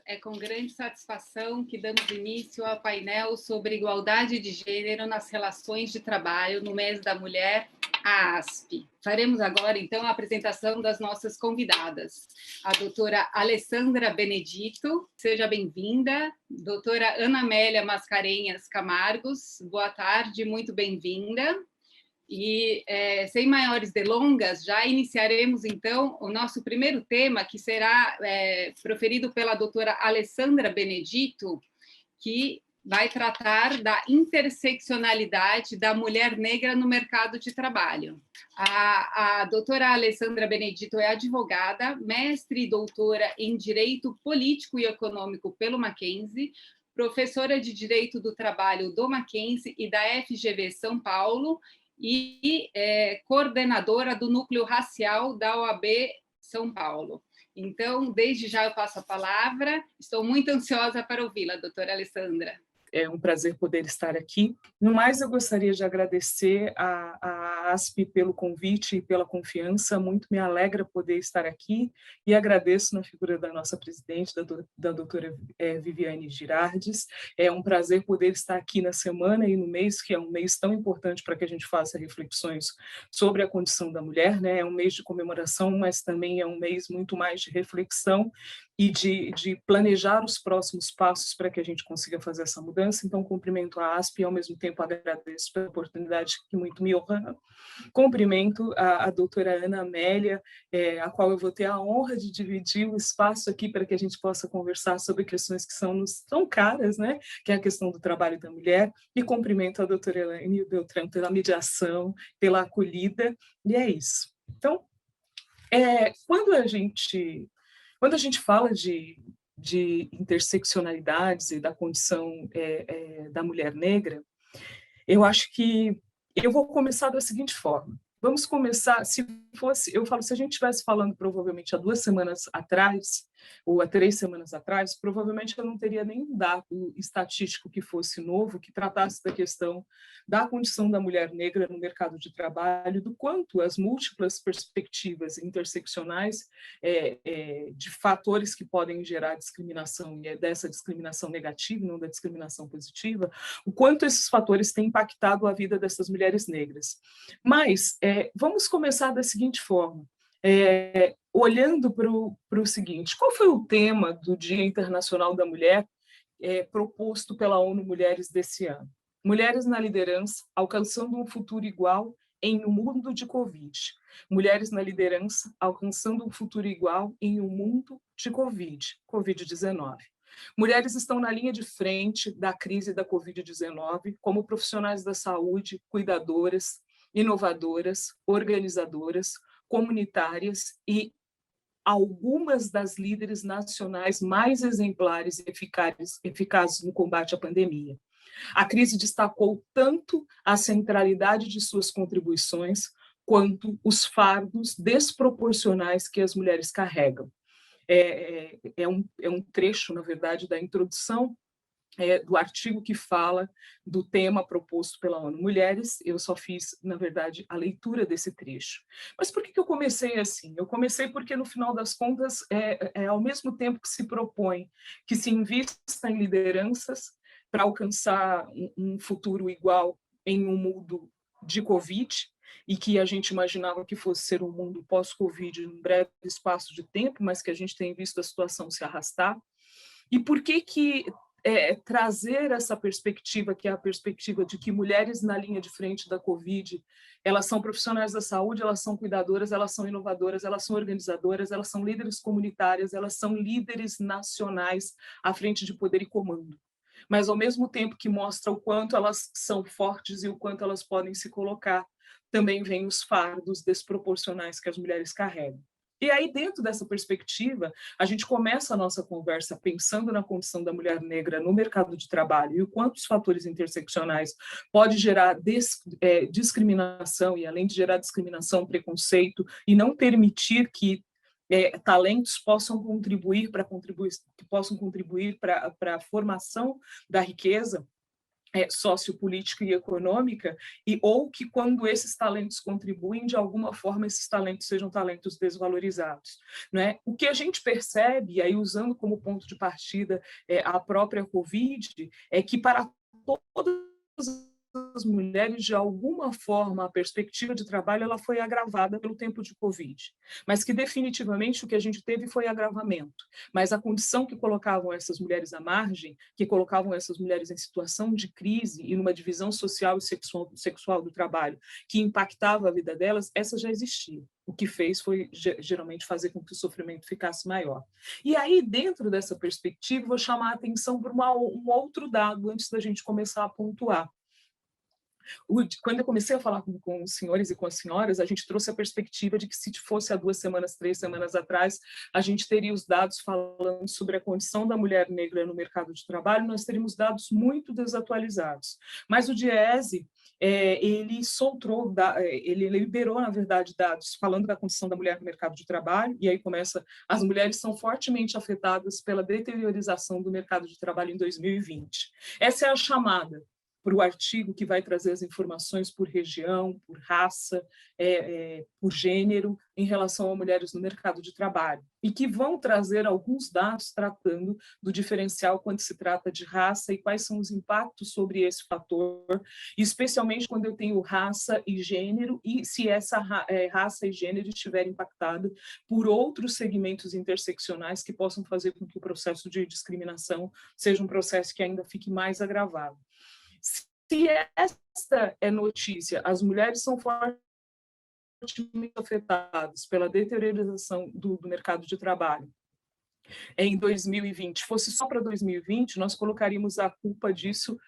É com grande satisfação que damos início ao painel sobre igualdade de gênero nas relações de trabalho no mês da mulher, a ASP. Faremos agora, então, a apresentação das nossas convidadas. A doutora Alessandra Benedito, seja bem-vinda. Doutora Ana Amélia Mascarenhas Camargos, boa tarde, muito bem-vinda. E, sem maiores delongas, já iniciaremos, então, o nosso primeiro tema, que será proferido pela doutora Alessandra Benedito, que vai tratar da interseccionalidade da mulher negra no mercado de trabalho. A doutora Alessandra Benedito é advogada, mestre e doutora em Direito Político e Econômico pelo Mackenzie, professora de Direito do Trabalho do Mackenzie e da FGV São Paulo, e coordenadora do Núcleo Racial da OAB São Paulo. Então, desde já eu passo a palavra. Estou muito ansiosa para ouvi-la, doutora Alessandra. É um prazer poder estar aqui. No mais, eu gostaria de agradecer à ASP pelo convite e pela confiança. Muito me alegra poder estar aqui e agradeço na figura da nossa presidente, da doutora Viviane Girardes. É um prazer poder estar aqui na semana e no mês, que é um mês tão importante para que a gente faça reflexões sobre a condição da mulher, né? É um mês de comemoração, mas também é um mês muito mais de reflexão e de planejar os próximos passos para que a gente consiga fazer essa mudança. Então, cumprimento a ASP e, ao mesmo tempo, agradeço pela oportunidade que muito me honra. Cumprimento a doutora Ana Amélia, a qual eu vou ter a honra de dividir o espaço aqui para que a gente possa conversar sobre questões que são tão caras, né? Que é a questão do trabalho da mulher. E cumprimento a doutora Elaine Beltrão pela mediação, pela acolhida, e é isso. Então, quando a gente fala de interseccionalidades e da condição da mulher negra, eu acho que eu vou começar da seguinte forma. Vamos começar, se a gente estivesse falando provavelmente há 2 semanas atrás, ou há 3 semanas atrás, provavelmente eu não teria nenhum dado estatístico que fosse novo, que tratasse da questão da condição da mulher negra no mercado de trabalho, do quanto as múltiplas perspectivas interseccionais de fatores que podem gerar discriminação, e dessa discriminação negativa, não da discriminação positiva, o quanto esses fatores têm impactado a vida dessas mulheres negras. Mas vamos começar da seguinte forma, olhando para o seguinte: qual foi o tema do Dia Internacional da Mulher proposto pela ONU Mulheres desse ano? Mulheres na liderança, alcançando um futuro igual em um mundo de Covid. Mulheres na liderança, alcançando um futuro igual em um mundo de Covid-19. Mulheres estão na linha de frente da crise da Covid-19 como profissionais da saúde, cuidadoras, inovadoras, organizadoras, comunitárias e algumas das líderes nacionais mais exemplares e eficazes no combate à pandemia. A crise destacou tanto a centralidade de suas contribuições quanto os fardos desproporcionais que as mulheres carregam. É um trecho, na verdade, da introdução do artigo que fala do tema proposto pela ONU Mulheres. Eu só fiz, na verdade, a leitura desse trecho. Mas por que eu comecei assim? Eu comecei porque, no final das contas, ao mesmo tempo que se propõe que se invista em lideranças para alcançar um futuro igual em um mundo de Covid, e que a gente imaginava que fosse ser um mundo pós-Covid em um breve espaço de tempo, mas que a gente tem visto a situação se arrastar. E por que trazer essa perspectiva, que é a perspectiva de que mulheres na linha de frente da Covid, elas são profissionais da saúde, elas são cuidadoras, elas são inovadoras, elas são organizadoras, elas são líderes comunitárias, elas são líderes nacionais à frente de poder e comando. Mas, ao mesmo tempo que mostra o quanto elas são fortes e o quanto elas podem se colocar, também vem os fardos desproporcionais que as mulheres carregam. E aí, dentro dessa perspectiva, a gente começa a nossa conversa pensando na condição da mulher negra no mercado de trabalho e o quanto os fatores interseccionais podem gerar discriminação, e além de gerar discriminação, preconceito, e não permitir que talentos possam contribuir para a formação da riqueza. sociopolítica e econômica, ou que quando esses talentos contribuem, de alguma forma esses talentos sejam talentos desvalorizados. Não é? O que a gente percebe, e aí usando como ponto de partida a própria Covid, é que para todas as mulheres, de alguma forma, a perspectiva de trabalho ela foi agravada pelo tempo de Covid, mas que definitivamente o que a gente teve foi agravamento. Mas a condição que colocavam essas mulheres à margem, que colocavam essas mulheres em situação de crise e numa divisão social e sexual do trabalho que impactava a vida delas, essa já existia. O que fez foi, geralmente, fazer com que o sofrimento ficasse maior. E aí, dentro dessa perspectiva, vou chamar a atenção para um outro dado, antes da gente começar a pontuar. Quando eu comecei a falar com os senhores e com as senhoras, a gente trouxe a perspectiva de que se fosse há 2 semanas, 3 semanas atrás, a gente teria os dados falando sobre a condição da mulher negra no mercado de trabalho, nós teríamos dados muito desatualizados. Mas o DIEESE, ele soltou, ele liberou, na verdade, dados falando da condição da mulher no mercado de trabalho, e aí começa, as mulheres são fortemente afetadas pela deteriorização do mercado de trabalho em 2020. Essa é a chamada para o artigo que vai trazer as informações por região, por raça, por gênero, em relação a mulheres no mercado de trabalho, e que vão trazer alguns dados tratando do diferencial quando se trata de raça e quais são os impactos sobre esse fator, especialmente quando eu tenho raça e gênero, e se essa raça e gênero estiver impactada por outros segmentos interseccionais que possam fazer com que o processo de discriminação seja um processo que ainda fique mais agravado. Se esta é notícia, as mulheres são fortemente afetadas pela deteriorização do mercado de trabalho em 2020, fosse só para 2020, nós colocaríamos a culpa disso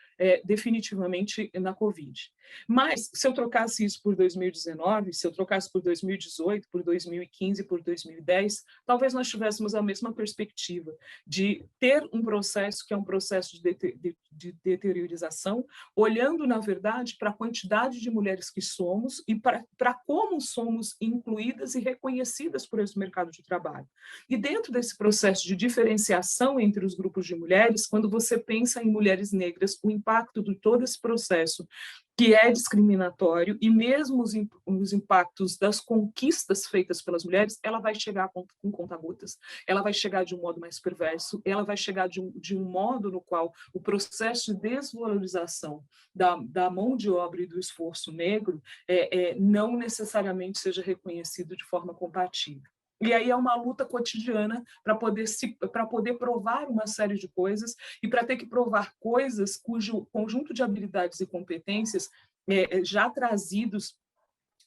definitivamente na Covid. Mas, se eu trocasse isso por 2019, se eu trocasse por 2018, por 2015, por 2010, talvez nós tivéssemos a mesma perspectiva de ter um processo que é um processo de deteriorização, olhando, na verdade, para a quantidade de mulheres que somos e para como somos incluídas e reconhecidas por esse mercado de trabalho. E dentro desse processo de diferenciação entre os grupos de mulheres, quando você pensa em mulheres negras, o impacto de todo esse processo que é discriminatório, e mesmo os impactos das conquistas feitas pelas mulheres, ela vai chegar com conta-gotas, ela vai chegar de um modo mais perverso, ela vai chegar de um modo no qual o processo de desvalorização da mão de obra e do esforço negro não necessariamente seja reconhecido de forma compatível. E aí é uma luta cotidiana para poder provar uma série de coisas e para ter que provar coisas cujo conjunto de habilidades e competências já trazidos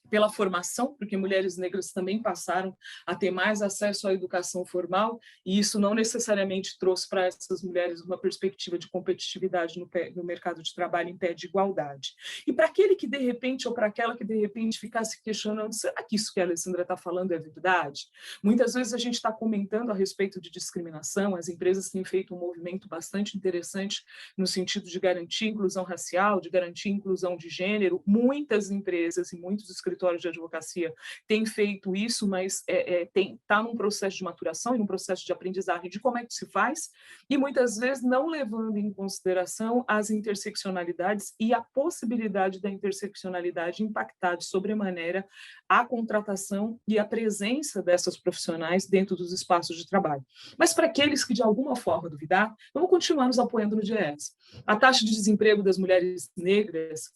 pela formação, porque mulheres negras também passaram a ter mais acesso à educação formal, e isso não necessariamente trouxe para essas mulheres uma perspectiva de competitividade no mercado de trabalho em pé de igualdade. E para aquele que, de repente, ou para aquela que, de repente, ficasse questionando, será que isso que a Alessandra está falando é verdade? Muitas vezes a gente está comentando a respeito de discriminação, as empresas têm feito um movimento bastante interessante no sentido de garantir inclusão racial, de garantir inclusão de gênero. Muitas empresas e muitos escritórios de advocacia têm feito isso, mas está num processo de maturação e num processo de aprendizagem de como é que se faz, e muitas vezes não levando em consideração as interseccionalidades e a possibilidade da interseccionalidade impactar de sobremaneira a contratação e a presença dessas profissionais dentro dos espaços de trabalho. Mas para aqueles que de alguma forma duvidar, vamos continuar nos apoiando no DIEESE. A taxa de desemprego das mulheres negras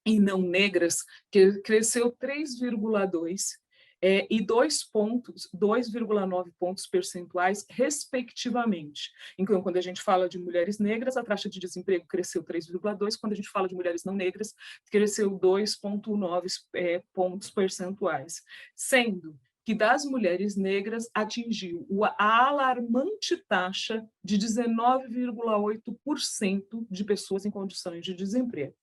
e não negras, que cresceu 3,2 e 2,9 pontos percentuais, respectivamente. Então, quando a gente fala de mulheres negras, a taxa de desemprego cresceu 3,2, quando a gente fala de mulheres não negras, cresceu 2,9 pontos percentuais, sendo que das mulheres negras atingiu a alarmante taxa de 19,8% de pessoas em condições de desemprego.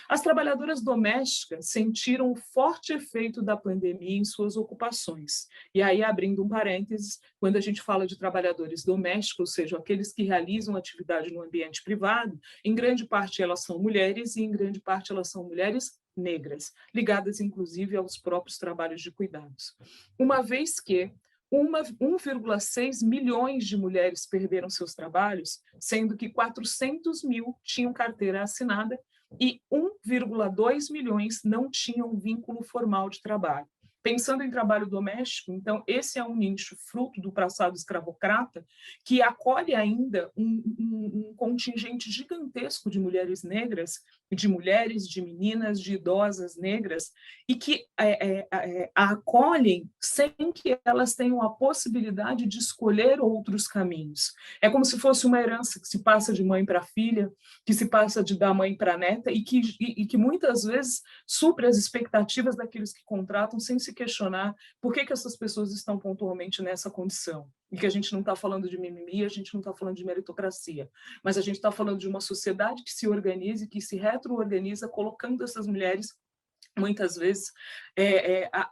As trabalhadoras domésticas sentiram o forte efeito da pandemia em suas ocupações. E aí, abrindo um parênteses, quando a gente fala de trabalhadores domésticos, ou seja, aqueles que realizam atividade no ambiente privado, em grande parte elas são mulheres e em grande parte elas são mulheres negras, ligadas inclusive aos próprios trabalhos de cuidados. Uma vez que 1,6 milhões de mulheres perderam seus trabalhos, sendo que 400 mil tinham carteira assinada e 1,2 milhões não tinham vínculo formal de trabalho. Pensando em trabalho doméstico, então, esse é um nicho fruto do passado escravocrata que acolhe ainda um contingente gigantesco de mulheres negras, de mulheres, de meninas, de idosas negras, e que acolhem sem que elas tenham a possibilidade de escolher outros caminhos. É como se fosse uma herança que se passa de mãe para filha, que se passa da mãe para a neta, e que muitas vezes supre as expectativas daqueles que contratam sem se questionar por que essas pessoas estão pontualmente nessa condição. E que a gente não está falando de mimimi, a gente não está falando de meritocracia, mas a gente está falando de uma sociedade que se organiza e que se retroorganiza, colocando essas mulheres muitas vezes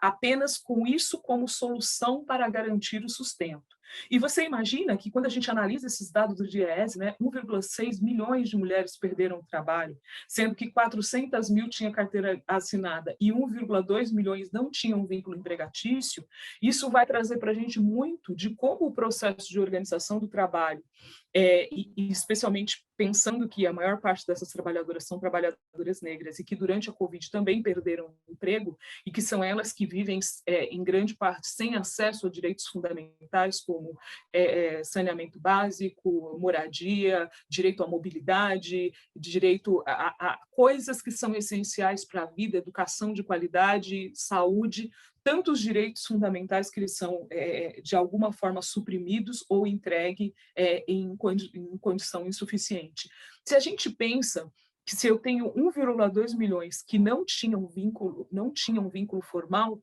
apenas com isso como solução para garantir o sustento. E você imagina que quando a gente analisa esses dados do DIEESE, 1,6 milhões de mulheres perderam o trabalho, sendo que 400 mil tinham carteira assinada e 1,2 milhões não tinham vínculo empregatício, isso vai trazer para a gente muito de como o processo de organização do trabalho, e especialmente pensando que a maior parte dessas trabalhadoras são trabalhadoras negras e que durante a Covid também perderam o emprego e que são elas que vivem, em grande parte, sem acesso a direitos fundamentais como saneamento básico, moradia, direito à mobilidade, direito a coisas que são essenciais para a vida, educação de qualidade, saúde, tantos direitos fundamentais que eles são, de alguma forma, suprimidos ou entregues em condição insuficiente. Se a gente pensa que se eu tenho 1,2 milhões que não tinham vínculo formal,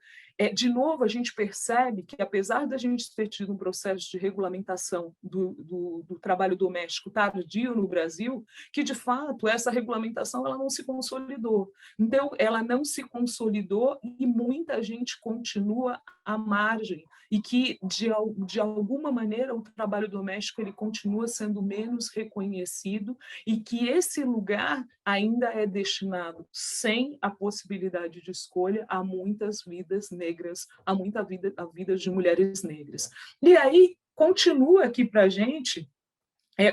de novo a gente percebe que, apesar da gente ter tido um processo de regulamentação do trabalho doméstico tardio no Brasil, que, de fato, essa regulamentação ela não se consolidou. Então, ela não se consolidou e muita gente continua à margem, e que, de alguma maneira, o trabalho doméstico ele continua sendo menos reconhecido e que esse lugar ainda é destinado, sem a possibilidade de escolha, a muitas vidas negras, a vidas de mulheres negras. E aí, continua aqui para a gente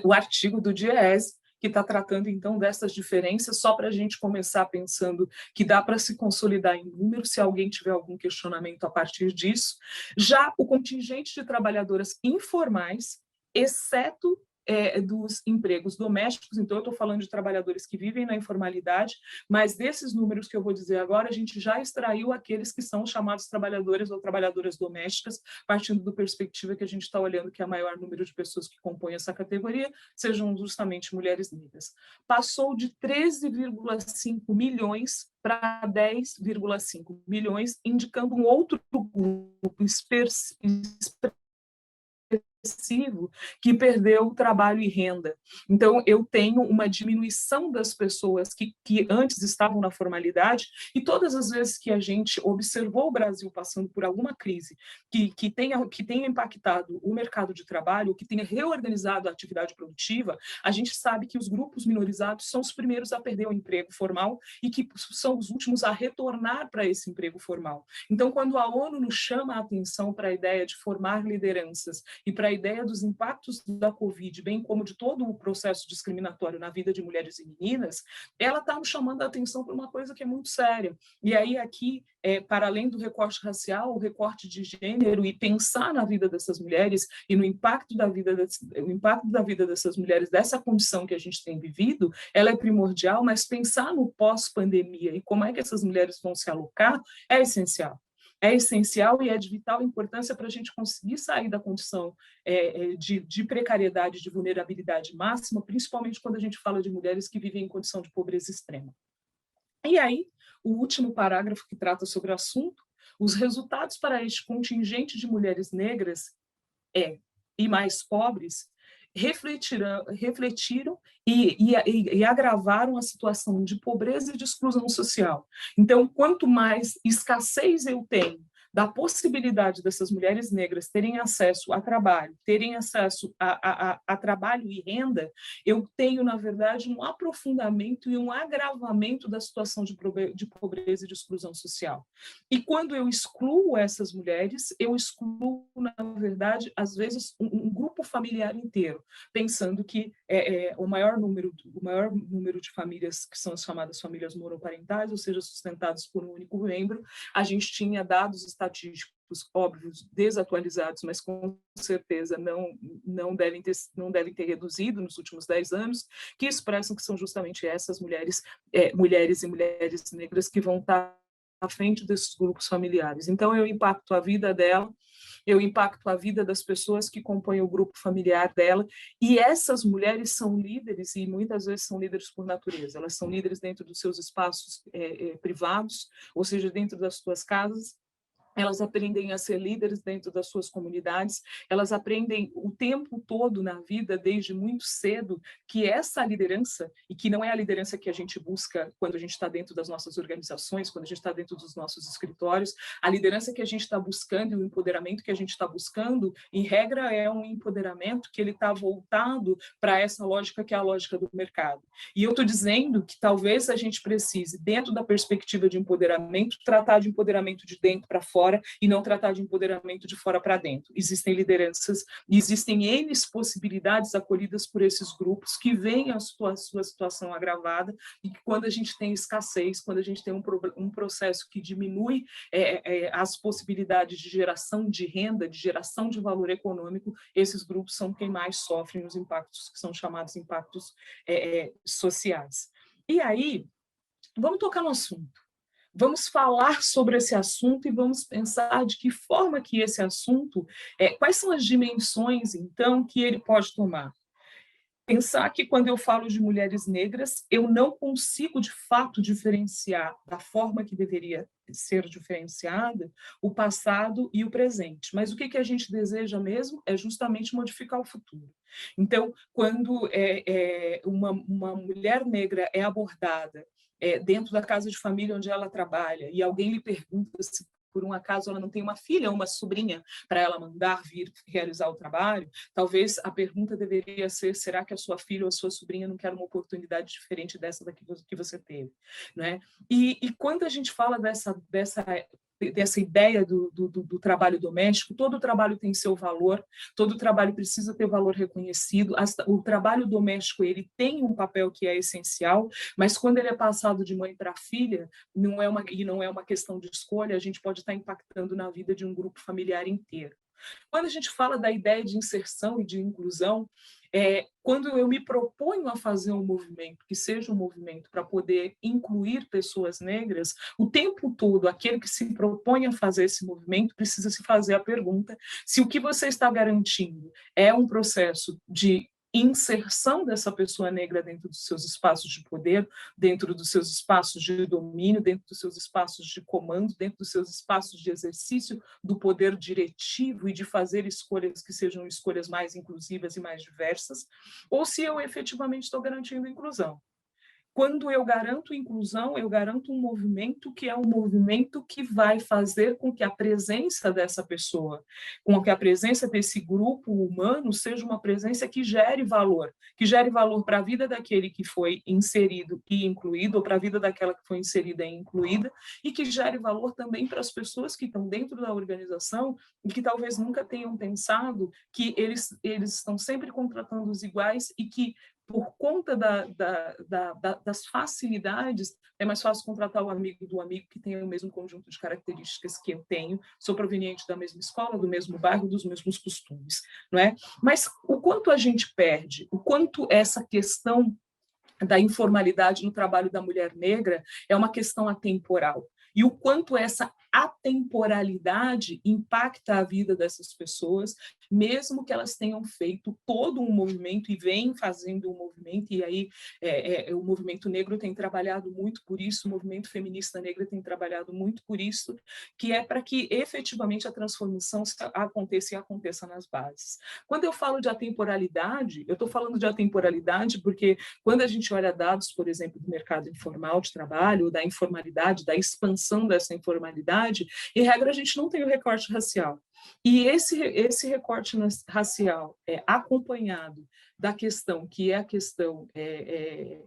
o artigo do DIEESE, que está tratando, então, dessas diferenças, só para a gente começar pensando que dá para se consolidar em números, se alguém tiver algum questionamento a partir disso. Já o contingente de trabalhadoras informais, exceto dos empregos domésticos, então eu estou falando de trabalhadores que vivem na informalidade, mas desses números que eu vou dizer agora, a gente já extraiu aqueles que são chamados trabalhadores ou trabalhadoras domésticas, partindo da perspectiva que a gente está olhando que é o maior número de pessoas que compõem essa categoria sejam justamente mulheres negras. Passou de 13,5 milhões para 10,5 milhões, indicando um outro grupo que perdeu trabalho e renda. Então, eu tenho uma diminuição das pessoas que antes estavam na formalidade, e todas as vezes que a gente observou o Brasil passando por alguma crise que tenha impactado o mercado de trabalho, que tenha reorganizado a atividade produtiva, a gente sabe que os grupos minorizados são os primeiros a perder o emprego formal e que são os últimos a retornar para esse emprego formal. Então, quando a ONU nos chama a atenção para a ideia de formar lideranças e para a ideia dos impactos da Covid, bem como de todo o processo discriminatório na vida de mulheres e meninas, ela está nos chamando a atenção para uma coisa que é muito séria. E aí aqui, para além do recorte racial, o recorte de gênero, e pensar na vida dessas mulheres e no impacto da vida dessas mulheres, dessa condição que a gente tem vivido, ela é primordial, mas pensar no pós-pandemia e como é que essas mulheres vão se alocar é essencial. É essencial e é de vital importância para a gente conseguir sair da condição de precariedade, de vulnerabilidade máxima, principalmente quando a gente fala de mulheres que vivem em condição de pobreza extrema. E aí, o último parágrafo que trata sobre o assunto, os resultados para este contingente de mulheres negras e mais pobres refletiram e agravaram a situação de pobreza e de exclusão social. Então, quanto mais escassez eu tenho da possibilidade dessas mulheres negras terem acesso a trabalho, terem acesso a trabalho e renda, eu tenho, na verdade, um aprofundamento e um agravamento da situação de pobreza e de exclusão social. E quando eu excluo essas mulheres, eu excluo, na verdade, às vezes, um grupo familiar inteiro, pensando que o maior número de famílias que são as chamadas famílias monoparentais, ou seja, sustentadas por um único membro, a gente tinha dados estatísticos óbvios, desatualizados, mas com certeza não devem ter reduzido nos últimos 10 anos, que expressam que são justamente essas mulheres e mulheres negras que vão estar à frente desses grupos familiares. Então, eu impacto a vida dela, eu impacto a vida das pessoas que compõem o grupo familiar dela, e essas mulheres são líderes, e muitas vezes são líderes por natureza, elas são líderes dentro dos seus espaços privados, ou seja, dentro das suas casas. Elas aprendem a ser líderes dentro das suas comunidades, elas aprendem o tempo todo na vida, desde muito cedo, que essa liderança, e que não é a liderança que a gente busca quando a gente está dentro das nossas organizações, quando a gente está dentro dos nossos escritórios, a liderança que a gente está buscando e o empoderamento que a gente está buscando, em regra, é um empoderamento que ele está voltado para essa lógica que é a lógica do mercado. E eu estou dizendo que talvez a gente precise, dentro da perspectiva de empoderamento, tratar de empoderamento de dentro para fora, e não tratar de empoderamento de fora para dentro. Existem lideranças, existem N possibilidades acolhidas por esses grupos que veem a sua situação agravada e que quando a gente tem escassez, quando a gente tem um processo que diminui as possibilidades de geração de renda, de geração de valor econômico, esses grupos são quem mais sofrem os impactos que são chamados impactos sociais. E aí, vamos tocar no assunto. Vamos falar sobre esse assunto e vamos pensar de que forma que esse assunto, quais são as dimensões, então, que ele pode tomar. Pensar que quando eu falo de mulheres negras, eu não consigo, de fato, diferenciar da forma que deveria ser diferenciada o passado e o presente. Mas o que a gente deseja mesmo é justamente modificar o futuro. Então, quando uma mulher negra é abordada dentro da casa de família onde ela trabalha, e alguém lhe pergunta se por um acaso ela não tem uma filha ou uma sobrinha para ela mandar vir realizar o trabalho, talvez a pergunta deveria ser: será que a sua filha ou a sua sobrinha não quer uma oportunidade diferente dessa que você teve? Né? E quando a gente fala dessa ideia do trabalho doméstico, todo trabalho tem seu valor, todo trabalho precisa ter valor reconhecido, o trabalho doméstico ele tem um papel que é essencial, mas quando ele é passado de mãe para filha, não é uma questão de escolha, a gente pode estar impactando na vida de um grupo familiar inteiro. Quando a gente fala da ideia de inserção e de inclusão, quando eu me proponho a fazer um movimento, que seja um movimento para poder incluir pessoas negras, o tempo todo, aquele que se propõe a fazer esse movimento precisa se fazer a pergunta se o que você está garantindo é um processo de inserção dessa pessoa negra dentro dos seus espaços de poder, dentro dos seus espaços de domínio, dentro dos seus espaços de comando, dentro dos seus espaços de exercício do poder diretivo e de fazer escolhas que sejam escolhas mais inclusivas e mais diversas, ou se eu efetivamente estou garantindo inclusão. Quando eu garanto inclusão, eu garanto um movimento que é um movimento que vai fazer com que a presença dessa pessoa, com que a presença desse grupo humano seja uma presença que gere valor para a vida daquele que foi inserido e incluído, ou para a vida daquela que foi inserida e incluída, e que gere valor também para as pessoas que estão dentro da organização e que talvez nunca tenham pensado que eles estão sempre contratando os iguais e que, por conta das facilidades, é mais fácil contratar o amigo do amigo que tem o mesmo conjunto de características que eu tenho, sou proveniente da mesma escola, do mesmo bairro, dos mesmos costumes, não é? Mas o quanto a gente perde, o quanto essa questão da informalidade no trabalho da mulher negra é uma questão atemporal, e o quanto essa atemporalidade impacta a vida dessas pessoas mesmo que elas tenham feito todo um movimento e vêm fazendo um movimento, e aí o movimento negro tem trabalhado muito por isso, o movimento feminista negro tem trabalhado muito por isso, que é para que efetivamente a transformação aconteça e aconteça nas bases. Quando eu falo de atemporalidade, eu estou falando de atemporalidade porque quando a gente olha dados, por exemplo, do mercado informal de trabalho, da informalidade, da expansão dessa informalidade, em regra a gente não tem o recorte racial. E esse recorte racial acompanhado da questão, que é a questão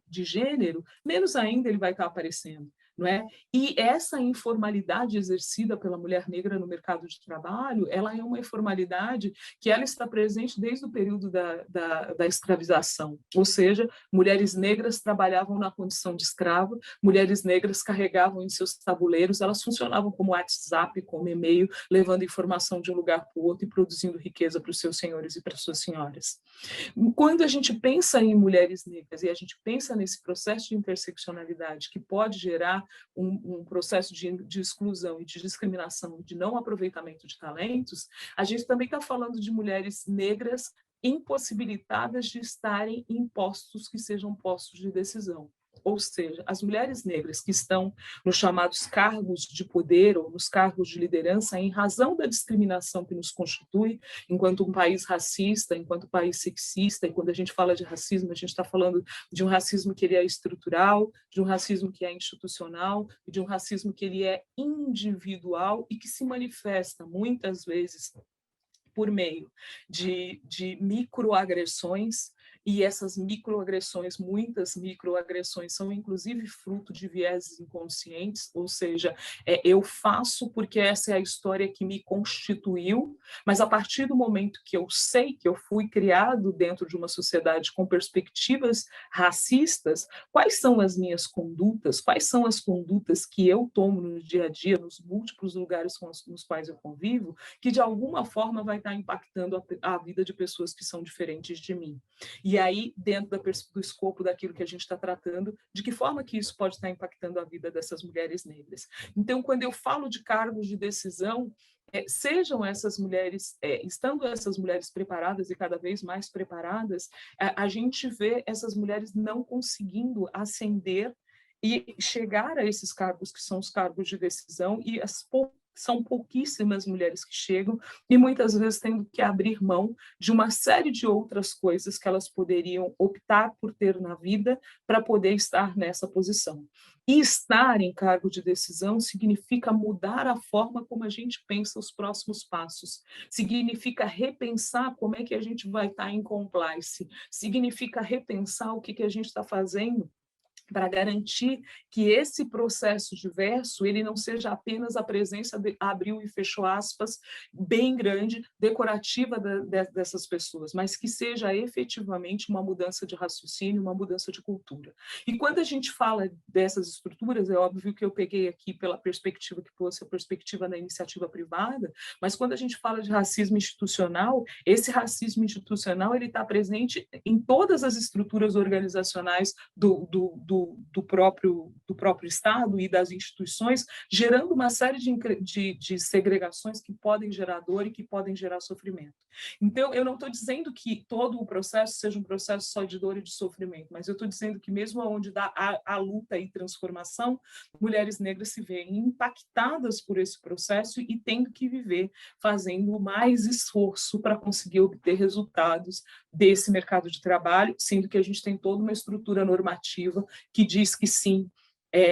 de gênero, menos ainda ele vai estar aparecendo. Não é? E essa informalidade exercida pela mulher negra no mercado de trabalho, ela é uma informalidade que ela está presente desde o período da escravização, ou seja, mulheres negras trabalhavam na condição de escrava, mulheres negras carregavam em seus tabuleiros, elas funcionavam como WhatsApp, como e-mail, levando informação de um lugar para o outro e produzindo riqueza para os seus senhores e para as suas senhoras. Quando a gente pensa em mulheres negras e a gente pensa nesse processo de interseccionalidade que pode gerar um processo de exclusão e de discriminação, de não aproveitamento de talentos, a gente também está falando de mulheres negras impossibilitadas de estarem em postos que sejam postos de decisão. Ou seja, as mulheres negras que estão nos chamados cargos de poder ou nos cargos de liderança, em razão da discriminação que nos constitui, enquanto um país racista, enquanto um país sexista, e quando a gente fala de racismo, a gente está falando de um racismo que ele é estrutural, de um racismo que é institucional, e de um racismo que ele é individual e que se manifesta muitas vezes por meio de microagressões, e essas microagressões, muitas microagressões, são inclusive fruto de vieses inconscientes, ou seja, eu faço porque essa é a história que me constituiu, mas a partir do momento que eu sei que eu fui criado dentro de uma sociedade com perspectivas racistas, quais são as minhas condutas, quais são as condutas que eu tomo no dia a dia, nos múltiplos lugares nos quais eu convivo, que de alguma forma vai estar impactando a vida de pessoas que são diferentes de mim. E aí, dentro do escopo daquilo que a gente está tratando, de que forma que isso pode estar impactando a vida dessas mulheres negras. Então, quando eu falo de cargos de decisão, sejam essas mulheres, estando essas mulheres preparadas e cada vez mais preparadas, a gente vê essas mulheres não conseguindo ascender e chegar a esses cargos que são os cargos de decisão, e são pouquíssimas mulheres que chegam, e muitas vezes tendo que abrir mão de uma série de outras coisas que elas poderiam optar por ter na vida para poder estar nessa posição. E estar em cargo de decisão significa mudar a forma como a gente pensa os próximos passos, significa repensar como é que a gente vai estar em compliance, significa repensar o que a gente está fazendo para garantir que esse processo diverso ele não seja apenas a presença de abriu e fechou aspas bem grande, decorativa dessas pessoas, mas que seja efetivamente uma mudança de raciocínio, uma mudança de cultura. E quando a gente fala dessas estruturas, é óbvio que eu peguei aqui pela perspectiva que fosse a perspectiva da iniciativa privada, mas quando a gente fala de racismo institucional, esse racismo institucional ele está presente em todas as estruturas organizacionais do próprio Estado e das instituições, gerando uma série de segregações que podem gerar dor e que podem gerar sofrimento. Então, eu não estou dizendo que todo o processo seja um processo só de dor e de sofrimento, mas eu estou dizendo que mesmo onde dá a luta e transformação, mulheres negras se veem impactadas por esse processo e tendo que viver fazendo mais esforço para conseguir obter resultados desse mercado de trabalho, sendo que a gente tem toda uma estrutura normativa que diz que sim,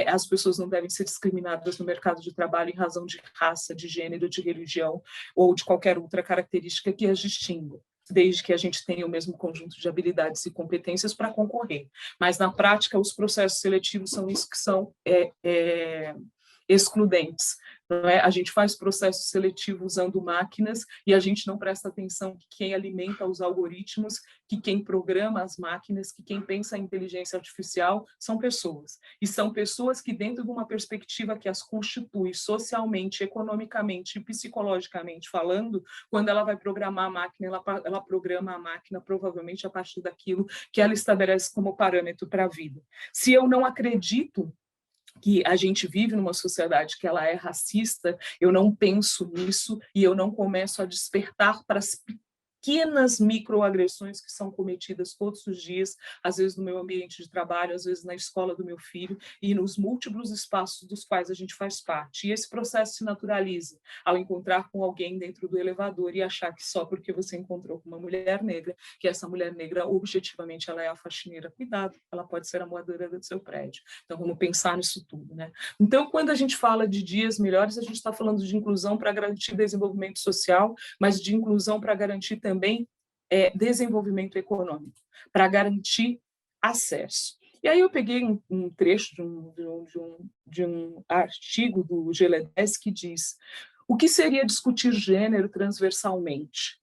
as pessoas não devem ser discriminadas no mercado de trabalho em razão de raça, de gênero, de religião ou de qualquer outra característica que as distinga, desde que a gente tenha o mesmo conjunto de habilidades e competências para concorrer. Mas, na prática, os processos seletivos são isso que são excludentes. Não é? A gente faz processo seletivo usando máquinas e a gente não presta atenção que quem alimenta os algoritmos, que quem programa as máquinas, que quem pensa a inteligência artificial são pessoas. E são pessoas que, dentro de uma perspectiva que as constitui socialmente, economicamente e psicologicamente falando, quando ela vai programar a máquina, ela programa a máquina provavelmente a partir daquilo que ela estabelece como parâmetro para a vida. Se eu não acredito que a gente vive numa sociedade que ela é racista, eu não penso nisso e eu não começo a despertar para as pequenas microagressões que são cometidas todos os dias, às vezes no meu ambiente de trabalho, às vezes na escola do meu filho, e nos múltiplos espaços dos quais a gente faz parte. E esse processo se naturaliza ao encontrar com alguém dentro do elevador e achar que só porque você encontrou com uma mulher negra, que essa mulher negra, objetivamente, ela é a faxineira. Cuidado, ela pode ser a moradora do seu prédio. Então, vamos pensar nisso tudo, né? Então, quando a gente fala de dias melhores, a gente está falando de inclusão para garantir desenvolvimento social, mas de inclusão para garantir também desenvolvimento econômico, para garantir acesso. E aí eu peguei um trecho de um artigo do Geledés que diz: o que seria discutir gênero transversalmente?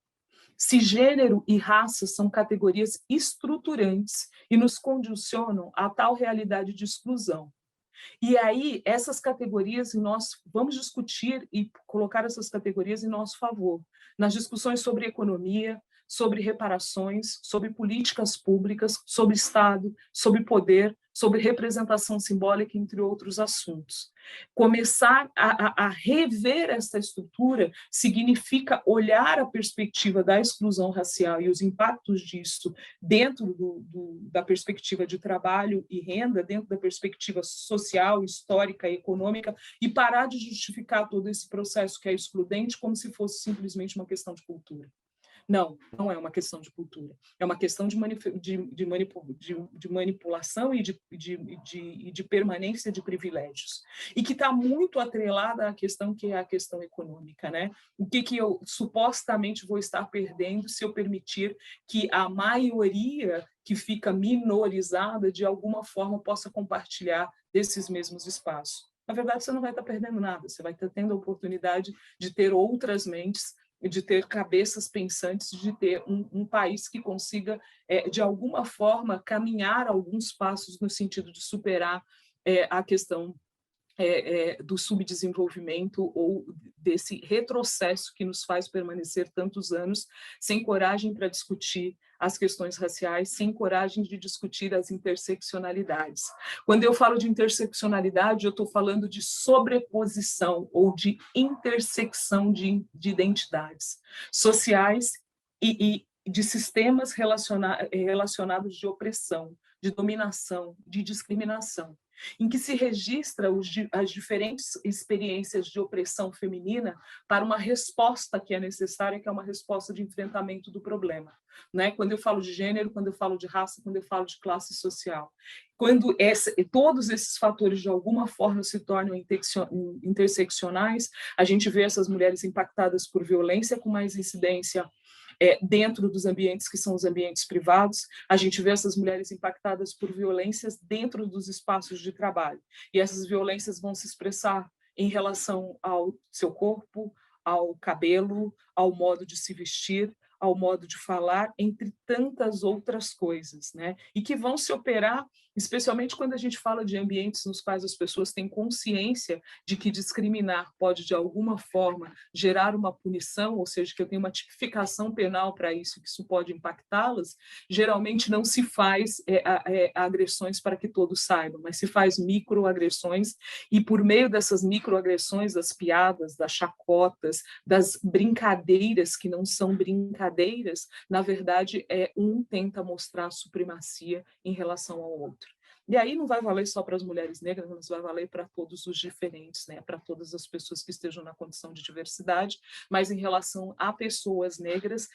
Se gênero e raça são categorias estruturantes e nos condicionam a tal realidade de exclusão. E aí, essas categorias, nós vamos discutir e colocar essas categorias em nosso favor, nas discussões sobre economia, sobre reparações, sobre políticas públicas, sobre Estado, sobre poder, sobre representação simbólica, entre outros assuntos. Começar a rever essa estrutura significa olhar a perspectiva da exclusão racial e os impactos disso dentro da perspectiva de trabalho e renda, dentro da perspectiva social, histórica e econômica, e parar de justificar todo esse processo que é excludente como se fosse simplesmente uma questão de cultura. Não, não é uma questão de cultura. É uma questão de manipulação e de permanência de privilégios. E que está muito atrelada à questão que é a questão econômica, né? O que eu supostamente vou estar perdendo se eu permitir que a maioria que fica minorizada, de alguma forma, possa compartilhar desses mesmos espaços. Na verdade, você não vai estar perdendo nada, você vai estar tendo a oportunidade de ter outras mentes, de ter cabeças pensantes, de ter um país que consiga, de alguma forma, caminhar alguns passos no sentido de superar a questão do subdesenvolvimento ou desse retrocesso que nos faz permanecer tantos anos sem coragem para discutir as questões raciais, sem coragem de discutir as interseccionalidades. Quando eu falo de interseccionalidade, eu estou falando de sobreposição ou de intersecção de identidades sociais e de sistemas relacionados de opressão, de dominação, de discriminação, em que se registra as diferentes experiências de opressão feminina para uma resposta que é necessária, que é uma resposta de enfrentamento do problema. Né? Quando eu falo de gênero, quando eu falo de raça, quando eu falo de classe social. Quando todos esses fatores, de alguma forma, se tornam interseccionais, a gente vê essas mulheres impactadas por violência com mais incidência dentro dos ambientes que são os ambientes privados, a gente vê essas mulheres impactadas por violências dentro dos espaços de trabalho. E essas violências vão se expressar em relação ao seu corpo, ao cabelo, ao modo de se vestir, ao modo de falar, entre tantas outras coisas, né? E que vão se operar, especialmente quando a gente fala de ambientes nos quais as pessoas têm consciência de que discriminar pode, de alguma forma, gerar uma punição, ou seja, que eu tenho uma tipificação penal para isso, que isso pode impactá-las. Geralmente não se faz agressões para que todos saibam, mas se faz microagressões, e por meio dessas microagressões, das piadas, das chacotas, das brincadeiras que não são brincadeiras, na verdade, um tenta mostrar supremacia em relação ao outro. E aí não vai valer só para as mulheres negras, mas vai valer para todos os diferentes, né? Para todas as pessoas que estejam na condição de diversidade, mas em relação a pessoas negras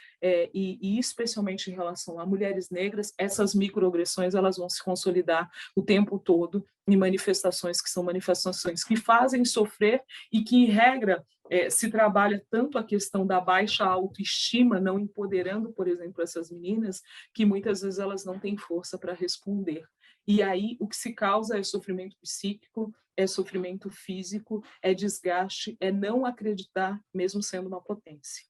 e especialmente em relação a mulheres negras, essas microagressões elas vão se consolidar o tempo todo em manifestações que são manifestações que fazem sofrer e que, em regra, se trabalha tanto a questão da baixa autoestima, não empoderando, por exemplo, essas meninas, que muitas vezes elas não têm força para responder. E aí o que se causa é sofrimento psíquico, é sofrimento físico, é desgaste, é não acreditar, mesmo sendo uma potência.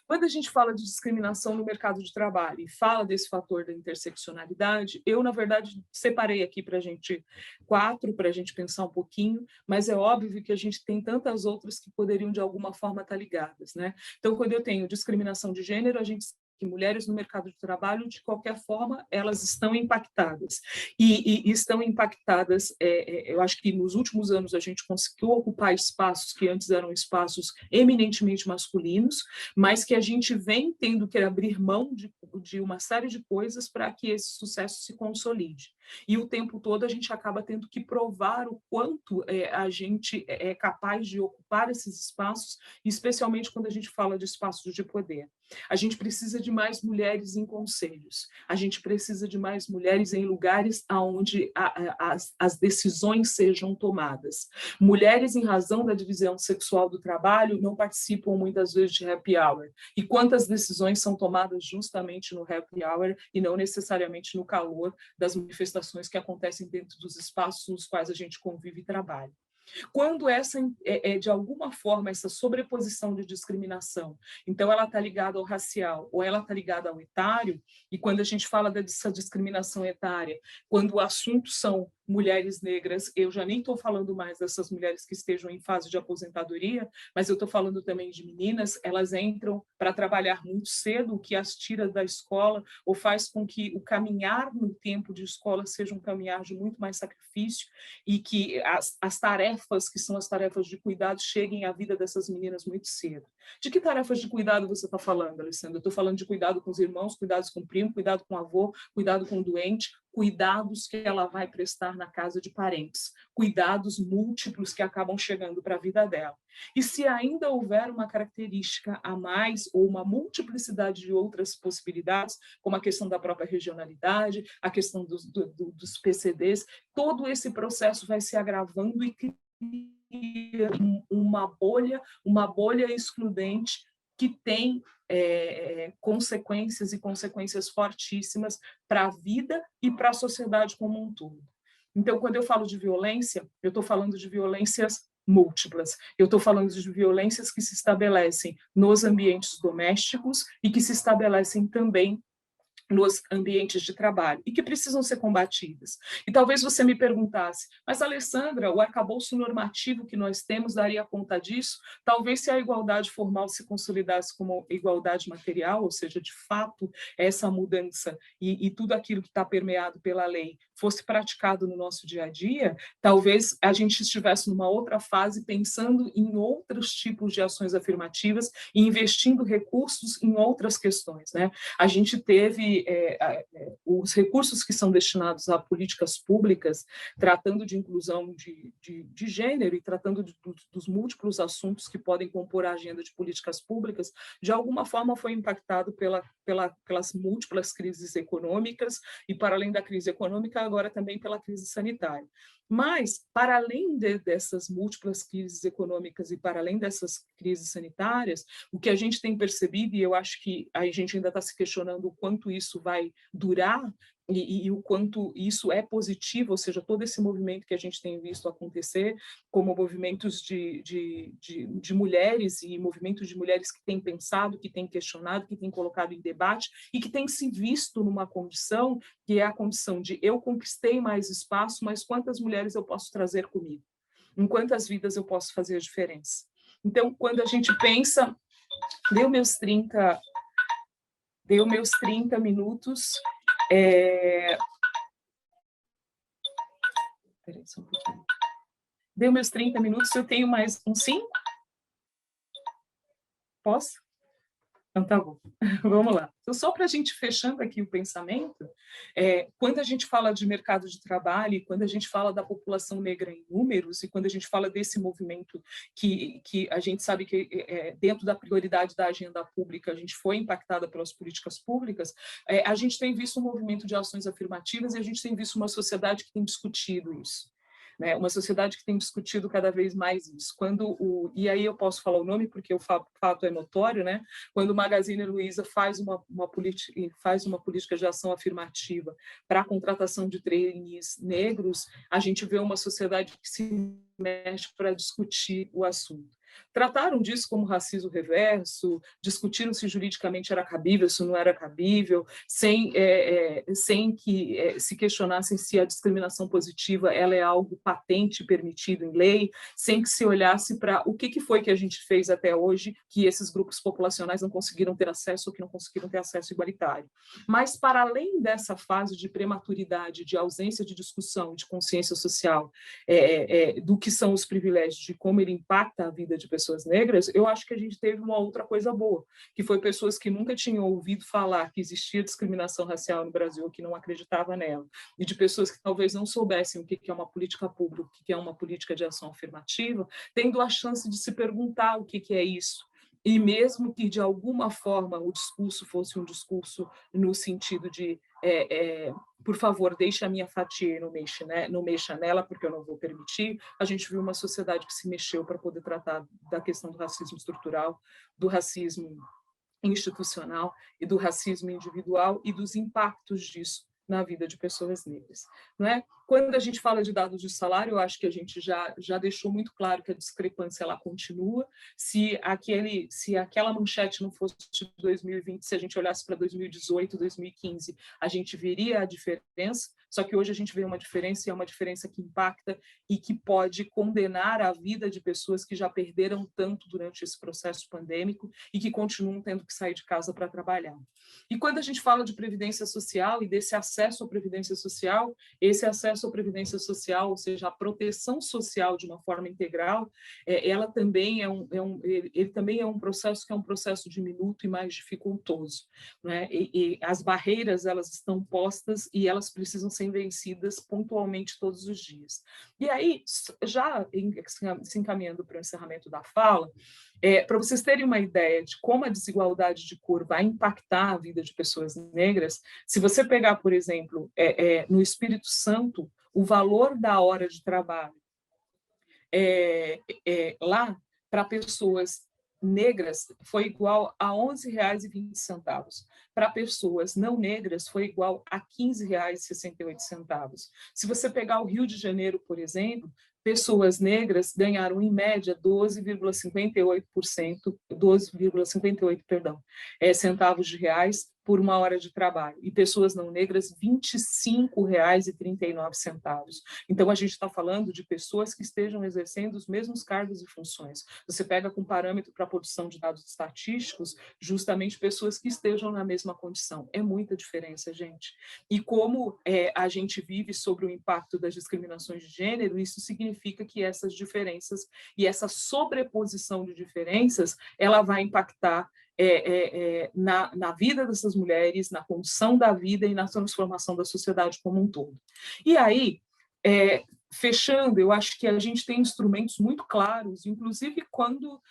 Quando a gente fala de discriminação no mercado de trabalho e fala desse fator da interseccionalidade, eu, na verdade, separei aqui para a gente 4, para a gente pensar um pouquinho, mas é óbvio que a gente tem tantas outras que poderiam, de alguma forma, estar ligadas, né? Então, quando eu tenho discriminação de gênero, a gente que mulheres no mercado de trabalho, de qualquer forma, elas estão impactadas. E estão impactadas, eu acho que nos últimos anos a gente conseguiu ocupar espaços que antes eram espaços eminentemente masculinos, mas que a gente vem tendo que abrir mão de uma série de coisas para que esse sucesso se consolide. E o tempo todo a gente acaba tendo que provar o quanto a gente é capaz de ocupar esses espaços, especialmente quando a gente fala de espaços de poder. A gente precisa de mais mulheres em conselhos, a gente precisa de mais mulheres em lugares onde as decisões sejam tomadas. Mulheres, em razão da divisão sexual do trabalho, não participam muitas vezes de happy hour. E quantas decisões são tomadas justamente no happy hour e não necessariamente no calor das manifestações que acontecem dentro dos espaços nos quais a gente convive e trabalha. Quando essa de alguma forma, essa sobreposição de discriminação, então ela está ligada ao racial ou ela está ligada ao etário, e quando a gente fala dessa discriminação etária, quando o assunto são mulheres negras, eu já nem estou falando mais dessas mulheres que estejam em fase de aposentadoria, mas eu estou falando também de meninas, elas entram para trabalhar muito cedo, o que as tira da escola, ou faz com que o caminhar no tempo de escola seja um caminhar de muito mais sacrifício, e que as tarefas, que são as tarefas de cuidado, cheguem à vida dessas meninas muito cedo. De que tarefas de cuidado você está falando, Alessandra? Eu estou falando de cuidado com os irmãos, cuidados com o primo, cuidado com o avô, cuidado com o doente, cuidados que ela vai prestar na casa de parentes, cuidados múltiplos que acabam chegando para a vida dela. E se ainda houver uma característica a mais ou uma multiplicidade de outras possibilidades, como a questão da própria regionalidade, a questão dos PCDs, todo esse processo vai se agravando e cria uma bolha excludente que tem consequências e consequências fortíssimas para a vida e para a sociedade como um todo. Então, quando eu falo de violência, eu estou falando de violências múltiplas. Eu estou falando de violências que se estabelecem nos ambientes domésticos e que se estabelecem também nos ambientes de trabalho e que precisam ser combatidas. E talvez você me perguntasse, mas Alessandra, o arcabouço normativo que nós temos daria conta disso? Talvez se a igualdade formal se consolidasse como igualdade material, ou seja, de fato, essa mudança e tudo aquilo que está permeado pela lei fosse praticado no nosso dia a dia, talvez a gente estivesse numa outra fase pensando em outros tipos de ações afirmativas e investindo recursos em outras questões, né? A gente teve os recursos que são destinados a políticas públicas, tratando de inclusão de gênero e tratando dos múltiplos assuntos que podem compor a agenda de políticas públicas, de alguma forma foi impactado pelas múltiplas crises econômicas e, para além da crise econômica, agora também pela crise sanitária. Mas, para além dessas múltiplas crises econômicas e para além dessas crises sanitárias, o que a gente tem percebido, e eu acho que a gente ainda está se questionando o quanto isso vai durar e o quanto isso é positivo, ou seja, todo esse movimento que a gente tem visto acontecer, como movimentos de mulheres e movimentos de mulheres que têm pensado, que têm questionado, que têm colocado em debate e que têm se visto numa condição que é a condição de eu conquistei mais espaço, mas quantas mulheres eu posso trazer comigo? Em quantas vidas eu posso fazer a diferença? Então, quando a gente pensa, deu meus 30 minutos. Peraí, só um pouquinho. Deu meus 30 minutos, eu tenho mais uns 5? Posso? Então, tá bom. Vamos lá. Então, só para a gente fechando aqui o pensamento, quando a gente fala de mercado de trabalho, quando a gente fala da população negra em números, e quando a gente fala desse movimento que a gente sabe que dentro da prioridade da agenda pública, a gente foi impactada pelas políticas públicas, a gente tem visto um movimento de ações afirmativas e a gente tem visto uma sociedade que tem discutido isso. Né, uma sociedade que tem discutido cada vez mais isso. E aí eu posso falar o nome porque o fato é notório, né? Quando o Magazine Luiza faz uma política de ação afirmativa para a contratação de trainees negros, a gente vê uma sociedade que se mexe para discutir o assunto. Trataram disso como racismo reverso, discutiram se juridicamente era cabível, se não era cabível, sem que se questionassem se a discriminação positiva ela é algo patente, permitido em lei, sem que se olhasse para o que foi que a gente fez até hoje, que esses grupos populacionais não conseguiram ter acesso ou que não conseguiram ter acesso igualitário. Mas, para além dessa fase de prematuridade, de ausência de discussão, de consciência social, do que são os privilégios, de como ele impacta a vida de pessoas negras, eu acho que a gente teve uma outra coisa boa, que foi pessoas que nunca tinham ouvido falar que existia discriminação racial no Brasil, que não acreditavam nela, e de pessoas que talvez não soubessem o que é uma política pública, o que é uma política de ação afirmativa, tendo a chance de se perguntar o que é isso. E mesmo que, de alguma forma, o discurso fosse um discurso no sentido de por favor, deixe a minha fatia e não mexa nela, porque eu não vou permitir, a gente viu uma sociedade que se mexeu para poder tratar da questão do racismo estrutural, do racismo institucional e do racismo individual e dos impactos disso na vida de pessoas negras, não é? Quando a gente fala de dados de salário, eu acho que a gente já deixou muito claro que a discrepância ela continua. Se aquela manchete não fosse de 2020, se a gente olhasse para 2018, 2015, a gente veria a diferença. Só que hoje a gente vê uma diferença, e é uma diferença que impacta e que pode condenar a vida de pessoas que já perderam tanto durante esse processo pandêmico e que continuam tendo que sair de casa para trabalhar. E quando a gente fala de previdência social e desse acesso à previdência social, esse acesso à previdência social, ou seja, a proteção social de uma forma integral, ela também ele também é um processo que é um processo diminuto e mais dificultoso, né? E as barreiras elas estão postas e elas precisam ser vencidas pontualmente todos os dias. E aí, já se encaminhando para o encerramento da fala, para vocês terem uma ideia de como a desigualdade de cor vai impactar a vida de pessoas negras, se você pegar, por exemplo, no Espírito Santo, o valor da hora de trabalho lá para pessoas negras foi igual a R$ 11,20. Para pessoas não negras foi igual a R$ 15,68. Se você pegar o Rio de Janeiro, por exemplo, pessoas negras ganharam, em média, 12,58%, perdão, centavos de reais por uma hora de trabalho, e pessoas não negras, R$ 25,39. Então, a gente está falando de pessoas que estejam exercendo os mesmos cargos e funções. Você pega com parâmetro para a produção de dados estatísticos, justamente pessoas que estejam na mesma condição. É muita diferença, gente. E como a gente vive sobre o impacto das discriminações de gênero, isso significa que essas diferenças e essa sobreposição de diferenças, ela vai impactar na vida dessas mulheres, na condição da vida e na transformação da sociedade como um todo. E aí, fechando, eu acho que a gente tem instrumentos muito claros, inclusive quando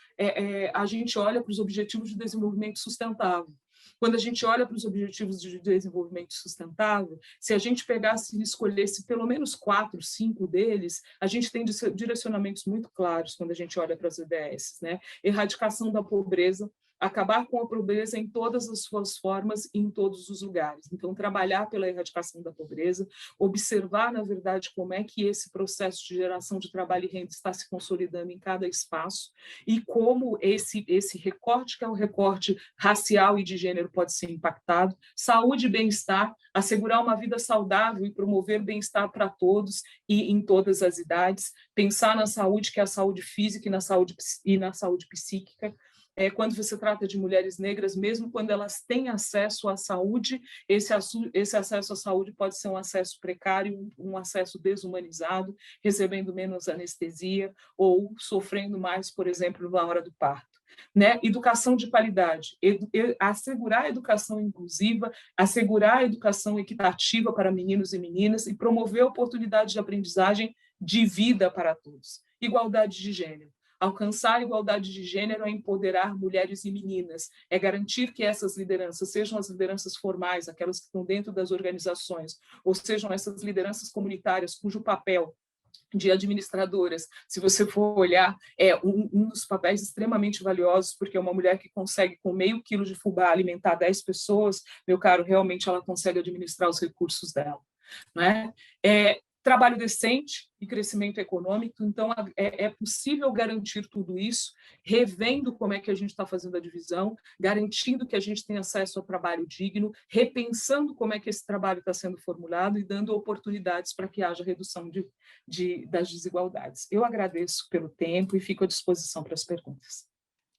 a gente olha para os Objetivos de Desenvolvimento Sustentável. Quando a gente olha para os Objetivos de Desenvolvimento Sustentável, se a gente pegasse e escolhesse pelo menos 4, 5 deles, a gente tem direcionamentos muito claros quando a gente olha para as ODS, né? Erradicação da pobreza, acabar com a pobreza em todas as suas formas e em todos os lugares. Então, trabalhar pela erradicação da pobreza, observar, na verdade, como é que esse processo de geração de trabalho e renda está se consolidando em cada espaço e como esse recorte, que é um recorte racial e de gênero, pode ser impactado. Saúde e bem-estar, assegurar uma vida saudável e promover bem-estar para todos e em todas as idades. Pensar na saúde, que é a saúde física e na saúde psíquica. Quando você trata de mulheres negras, mesmo quando elas têm acesso à saúde, esse acesso à saúde pode ser um acesso precário, um acesso desumanizado, recebendo menos anestesia ou sofrendo mais, por exemplo, na hora do parto. Né? Educação de qualidade, assegurar a educação inclusiva, assegurar a educação equitativa para meninos e meninas e promover oportunidades de aprendizagem de vida para todos. Igualdade de gênero. Alcançar a igualdade de gênero é empoderar mulheres e meninas, é garantir que essas lideranças, sejam as lideranças formais, aquelas que estão dentro das organizações, ou sejam essas lideranças comunitárias, cujo papel de administradoras, se você for olhar, é um dos papéis extremamente valiosos, porque é uma mulher que consegue, com meio quilo de fubá, alimentar 10 pessoas, meu caro, realmente ela consegue administrar os recursos dela. Não é? trabalho decente e crescimento econômico. Então, é possível garantir tudo isso, revendo como é que a gente está fazendo a divisão, garantindo que a gente tem acesso ao trabalho digno, repensando como é que esse trabalho está sendo formulado e dando oportunidades para que haja redução das desigualdades. Eu agradeço pelo tempo e fico à disposição para as perguntas.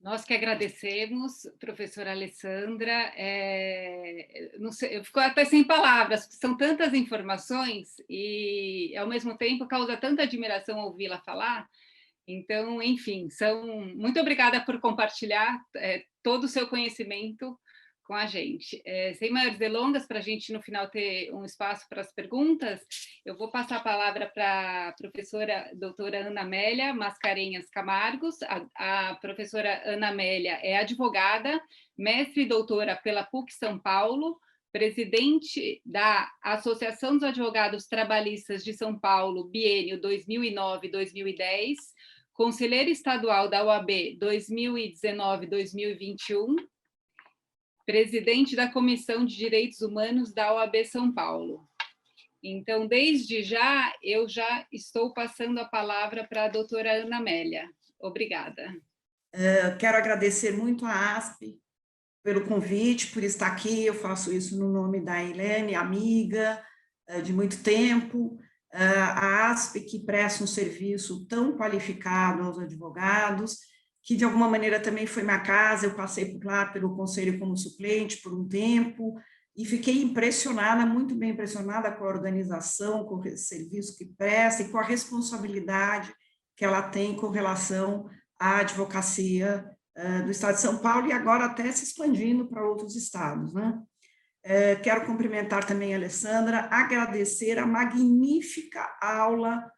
Nós que agradecemos, professora Alessandra. Não sei, eu fico até sem palavras, porque são tantas informações e, ao mesmo tempo, causa tanta admiração ouvi-la falar. Então, enfim, muito obrigada por compartilhar todo o seu conhecimento com a gente. Sem maiores delongas, para a gente, no final, ter um espaço para as perguntas, eu vou passar a palavra para a professora doutora Ana Amélia Mascarenhas Camargos. A professora Ana Amélia é advogada, mestre e doutora pela PUC São Paulo, presidente da Associação dos Advogados Trabalhistas de São Paulo, biênio 2009-2010, conselheira estadual da OAB 2019-2021, presidente da Comissão de Direitos Humanos da OAB São Paulo. Então, desde já, eu já estou passando a palavra para a doutora Ana Amélia. Obrigada. Quero agradecer muito à ASP pelo convite, por estar aqui. Eu faço isso no nome da Helene, amiga de muito tempo. A ASP, que presta um serviço tão qualificado aos advogados, que de alguma maneira também foi minha casa. Eu passei por lá pelo conselho como suplente por um tempo, e fiquei impressionada, muito bem impressionada com a organização, com o serviço que presta e com a responsabilidade que ela tem com relação à advocacia do Estado de São Paulo, e agora até se expandindo para outros estados, né? Quero cumprimentar também a Alessandra, agradecer a magnífica aula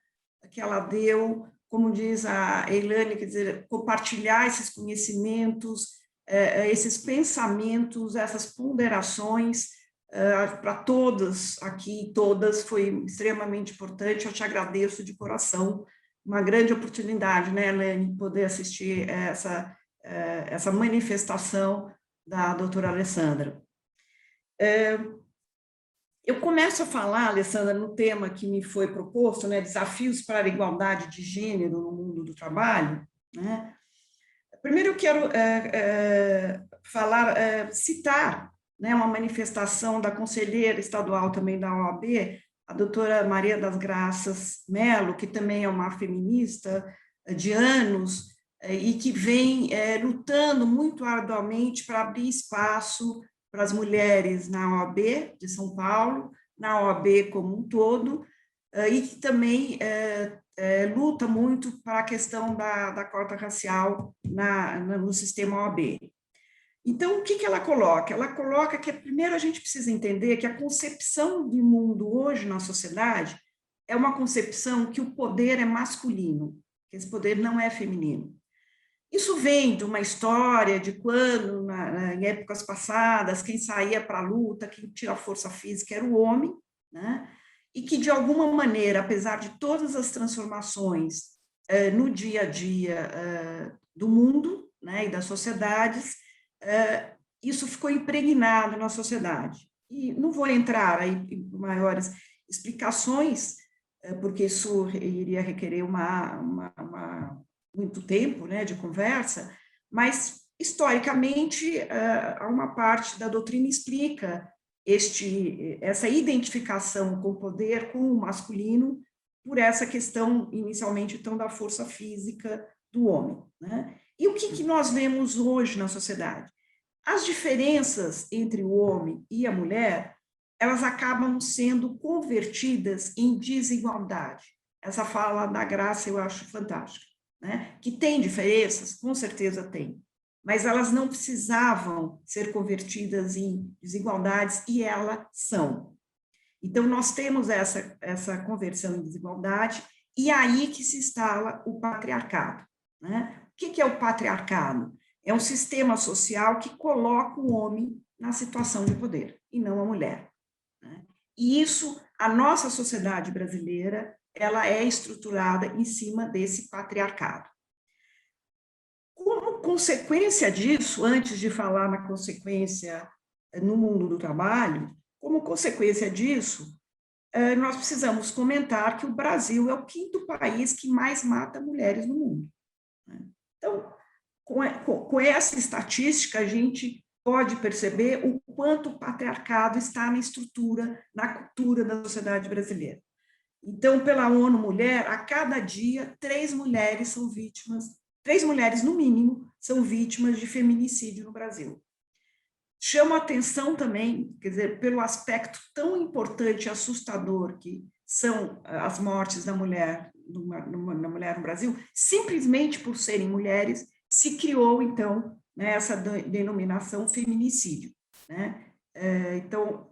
que ela deu, como diz a Eilane, quer dizer, compartilhar esses conhecimentos, esses pensamentos, essas ponderações para todas aqui, todas, foi extremamente importante. Eu te agradeço de coração, uma grande oportunidade, né, Eilane, poder assistir essa manifestação da doutora Alessandra. Eu começo a falar, Alessandra, no tema que me foi proposto, né, desafios para a igualdade de gênero no mundo do trabalho, né? Primeiro eu quero citar, né, uma manifestação da conselheira estadual também da OAB, a doutora Maria das Graças Mello, que também é uma feminista de anos, e que vem lutando muito arduamente para abrir espaço para as mulheres na OAB de São Paulo, na OAB como um todo, e que também luta muito para a questão da cota racial no sistema OAB. Então, o que ela coloca? Ela coloca que, primeiro, a gente precisa entender que a concepção de mundo hoje na sociedade é uma concepção que o poder é masculino, que esse poder não é feminino. Isso vem de uma história de quando, em épocas passadas, quem saía para a luta, quem tinha força física era o homem, né? E que, de alguma maneira, apesar de todas as transformações no dia a dia do mundo, né, e das sociedades, isso ficou impregnado na sociedade. E não vou entrar aí em maiores explicações, porque isso iria requerer muito tempo, né, de conversa, mas, historicamente, uma parte da doutrina explica essa identificação com o poder, com o masculino, por essa questão, inicialmente, então, da força física do homem, né? E o que nós vemos hoje na sociedade? As diferenças entre o homem e a mulher, elas acabam sendo convertidas em desigualdade. Essa fala da Graça eu acho fantástica, né? Que tem diferenças, com certeza tem, mas elas não precisavam ser convertidas em desigualdades, e elas são. Então, nós temos essa conversão em desigualdade, e aí que se instala o patriarcado, né? O que é o patriarcado? É um sistema social que coloca o homem na situação de poder, e não a mulher, né? E isso, a nossa sociedade brasileira, ela é estruturada em cima desse patriarcado. Como consequência disso, antes de falar na consequência no mundo do trabalho, como consequência disso, nós precisamos comentar que o Brasil é o 5º país que mais mata mulheres no mundo. Então, com essa estatística, a gente pode perceber o quanto o patriarcado está na estrutura, na cultura da sociedade brasileira. Então, pela ONU Mulher, a cada dia, 3 mulheres são vítimas, 3 mulheres, no mínimo, são vítimas de feminicídio no Brasil. Chama atenção também, quer dizer, pelo aspecto tão importante e assustador que são as mortes da mulher, na mulher no Brasil, simplesmente por serem mulheres, se criou, então, né, essa denominação feminicídio. Né? Então,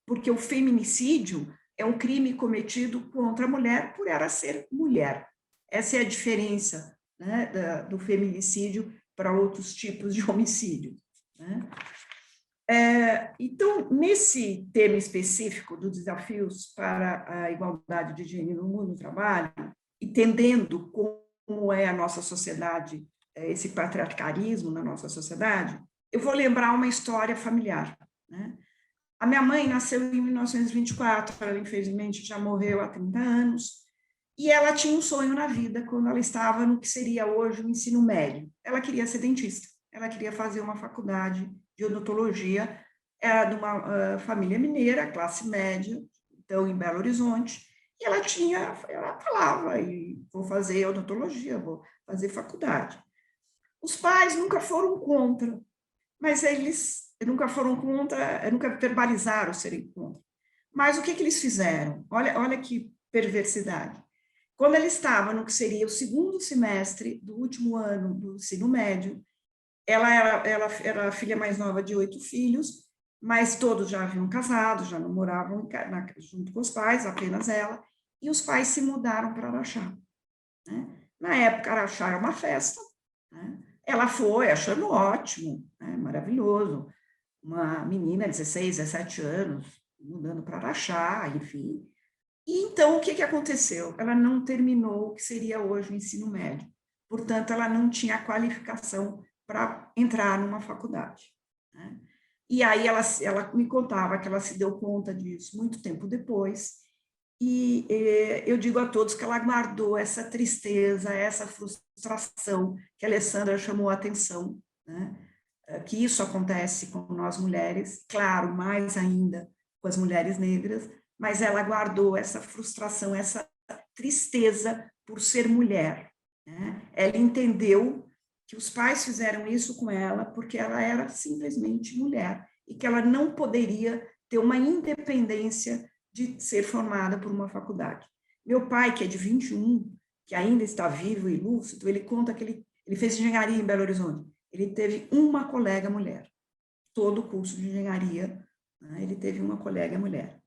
porque o feminicídio é um crime cometido contra a mulher por ela ser mulher. Essa é a diferença, né, do feminicídio para outros tipos de homicídio. Né? Então, nesse tema específico dos desafios para a igualdade de gênero no mundo do trabalho, entendendo como é a nossa sociedade, esse patriarcalismo na nossa sociedade, eu vou lembrar uma história familiar. Né? A minha mãe nasceu em 1924, ela infelizmente já morreu há 30 anos, e ela tinha um sonho na vida quando ela estava no que seria hoje o ensino médio. Ela queria ser dentista, ela queria fazer uma faculdade de odontologia, era de uma família mineira, classe média, então em Belo Horizonte, e ela falava, vou fazer odontologia, vou fazer faculdade. Os pais nunca foram contra, mas eles nunca foram contra, nunca verbalizaram serem contra. Mas o que eles fizeram? Olha que perversidade. Quando ela estava no que seria o 2º semestre do último ano do ensino médio, ela era a filha mais nova de 8 filhos, mas todos já haviam casado, já não moravam junto com os pais, apenas ela, e os pais se mudaram para Araxá. Né? Na época, Araxá era uma festa, né? Ela foi achando ótimo, né? Maravilhoso, uma menina de 16, 17 anos, mudando para Araxá, enfim. E então, o que aconteceu? Ela não terminou o que seria hoje o ensino médio, portanto, ela não tinha qualificação para entrar numa faculdade. Né? E aí ela me contava que ela se deu conta disso muito tempo depois, e eu digo a todos que ela guardou essa tristeza, essa frustração que a Alessandra chamou a atenção, né? Que isso acontece com nós mulheres, claro, mais ainda com as mulheres negras, mas ela guardou essa frustração, essa tristeza por ser mulher. Né? Ela entendeu que os pais fizeram isso com ela porque ela era simplesmente mulher e que ela não poderia ter uma independência de ser formada por uma faculdade. Meu pai, que é de 21, que ainda está vivo e lúcido, ele conta que ele fez engenharia em Belo Horizonte. Ele teve uma colega mulher. Todo o curso de engenharia, né, ele teve uma colega mulher.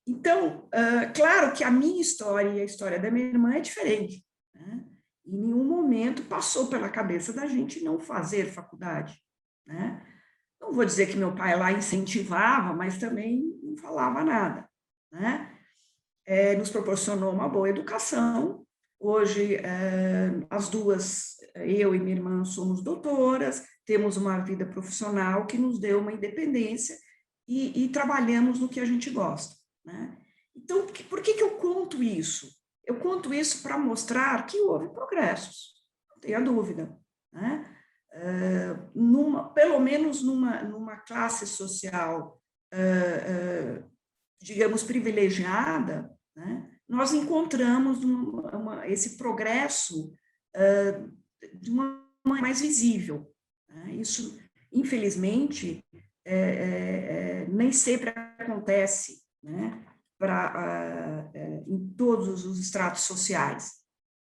Então, claro que a minha história e a história da minha irmã é diferente. Né? Em nenhum momento passou pela cabeça da gente não fazer faculdade. Né? Não vou dizer que meu pai lá incentivava, mas também não falava nada. Né? Nos proporcionou uma boa educação. Hoje, as duas, eu e minha irmã, somos doutoras, temos uma vida profissional que nos deu uma independência e trabalhamos no que a gente gosta. Né? Então, por que eu conto isso? Eu conto isso para mostrar que houve progressos, não tenha dúvida. Né? Pelo menos numa classe social, digamos, privilegiada, né? Nós encontramos esse progresso de uma maneira mais visível. Né? Isso, infelizmente, nem sempre acontece, né? Em todos os estratos sociais,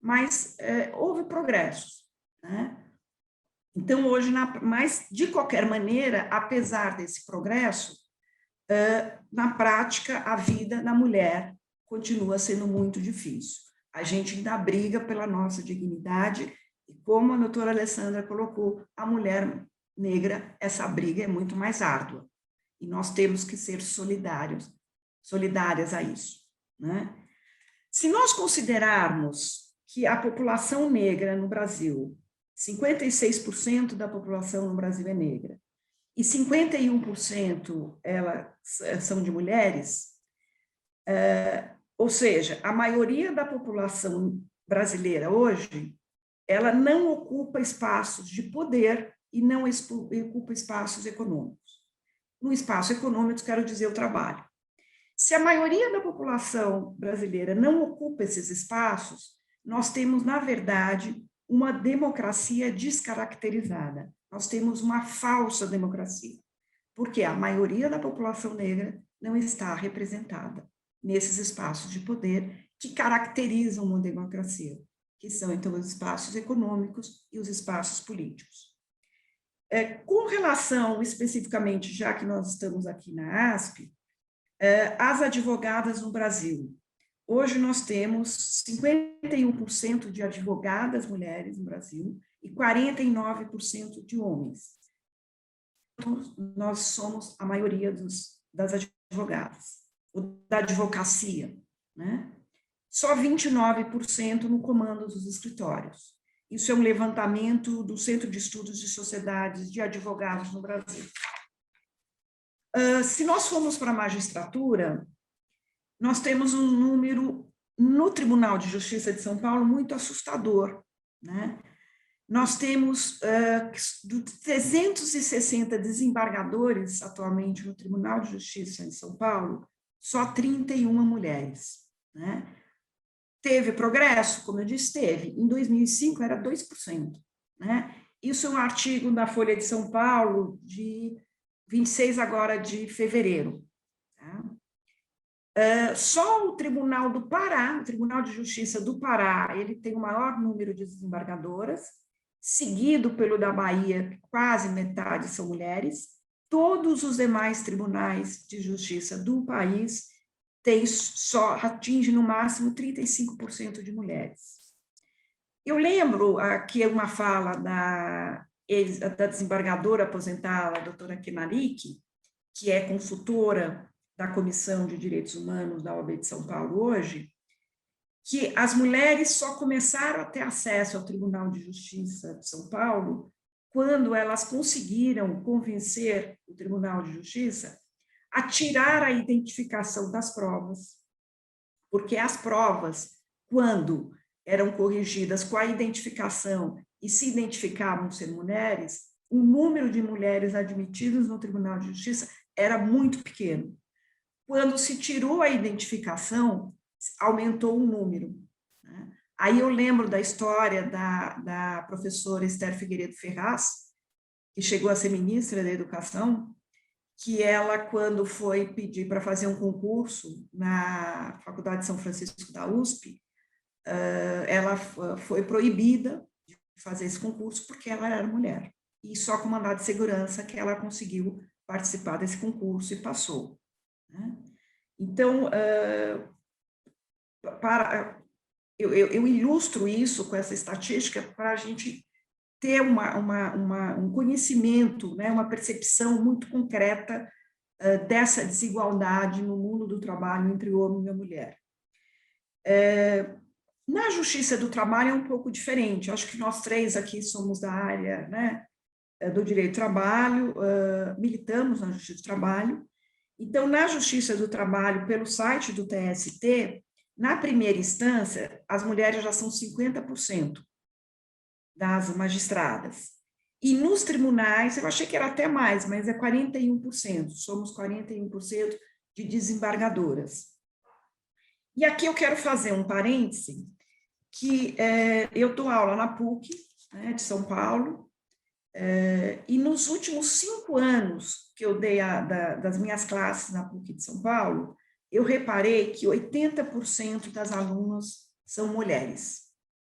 mas houve progressos. Né? Então, hoje, mas, de qualquer maneira, apesar desse progresso, na prática, a vida da mulher continua sendo muito difícil. A gente ainda briga pela nossa dignidade, e como a doutora Alessandra colocou, a mulher negra, essa briga é muito mais árdua, e nós temos que ser solidárias a isso. Né? Se nós considerarmos que a população negra no Brasil, 56% da população no Brasil é negra, e 51% são de mulheres, Ou seja, a maioria da população brasileira hoje, ela não ocupa espaços de poder e não ocupa espaços econômicos. No espaço econômico, quero dizer o trabalho. Se a maioria da população brasileira não ocupa esses espaços, nós temos, na verdade, uma democracia descaracterizada. Nós temos uma falsa democracia, porque a maioria da população negra não está representada nesses espaços de poder que caracterizam uma democracia, que são, então, os espaços econômicos e os espaços políticos. Com relação, especificamente, já que nós estamos aqui na ASP, as advogadas no Brasil. Hoje nós temos 51% de advogadas mulheres no Brasil e 49% de homens. Então, nós somos a maioria das advogadas, ou da advocacia, né? Só 29% no comando dos escritórios. Isso é um levantamento do Centro de Estudos de Sociedades de Advogados no Brasil. Se nós formos para a magistratura, nós temos um número no Tribunal de Justiça de São Paulo muito assustador, né? Nós temos 360 desembargadores atualmente no Tribunal de Justiça em São Paulo, só 31 mulheres, né? Teve progresso? Como eu disse, teve. Em 2005 era 2%, né? Isso é um artigo da Folha de São Paulo de 26 agora de fevereiro. Tá? Só o Tribunal do Pará, o Tribunal de Justiça do Pará, ele tem o maior número de desembargadoras, seguido pelo da Bahia, quase metade são mulheres. Todos os demais tribunais de justiça do país atinge no máximo 35% de mulheres. Eu lembro aqui uma fala da desembargadora aposentada, a doutora Kenarick, que é consultora da Comissão de Direitos Humanos da OAB de São Paulo hoje, que as mulheres só começaram a ter acesso ao Tribunal de Justiça de São Paulo quando elas conseguiram convencer o Tribunal de Justiça a tirar a identificação das provas, porque as provas, quando eram corrigidas com a identificação e se identificavam ser mulheres, o número de mulheres admitidas no Tribunal de Justiça era muito pequeno. Quando se tirou a identificação, aumentou o número. Né? Aí eu lembro da história da professora Esther Figueiredo Ferraz, que chegou a ser ministra da Educação, que ela, quando foi pedir para fazer um concurso na Faculdade de São Francisco da USP, ela foi proibida de fazer esse concurso porque ela era mulher. E só com mandado de segurança que ela conseguiu participar desse concurso e passou. Né? Então, eu ilustro isso com essa estatística para a gente ter um conhecimento, né, uma percepção muito concreta dessa desigualdade no mundo do trabalho entre o homem e a mulher. Na Justiça do Trabalho é um pouco diferente. Eu acho que nós três aqui somos da área, né, do direito do trabalho, militamos na Justiça do Trabalho. Então, na Justiça do Trabalho, pelo site do TST, na primeira instância, as mulheres já são 50% das magistradas. E nos tribunais, eu achei que era até mais, mas é 41%, somos 41% de desembargadoras. E aqui eu quero fazer um parêntese, que eu dou aula na PUC, né, de São Paulo, e nos últimos 5 anos que eu dei das minhas classes na PUC de São Paulo, eu reparei que 80% das alunas são mulheres.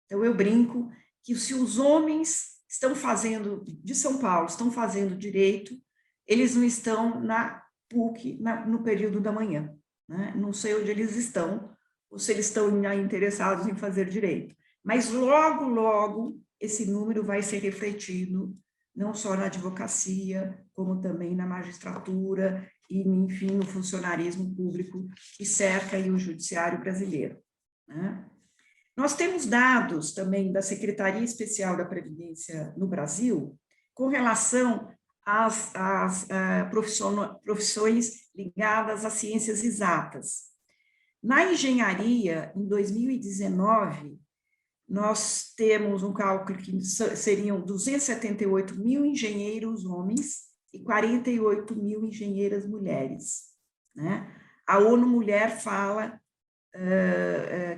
Então, eu brinco que se os homens estão fazendo, de São Paulo, estão fazendo direito, eles não estão na PUC no período da manhã. Né? Não sei onde eles estão, ou se eles estão interessados em fazer direito. Mas logo, logo, esse número vai ser refletido, não só na advocacia, como também na magistratura e, enfim, no funcionarismo público que cerca aí o judiciário brasileiro. Né? Nós temos dados também da Secretaria Especial da Previdência no Brasil com relação às profissões ligadas às ciências exatas. Na engenharia, em 2019, nós temos um cálculo que seriam 278 mil engenheiros homens e 48 mil engenheiras mulheres, né? A ONU Mulher fala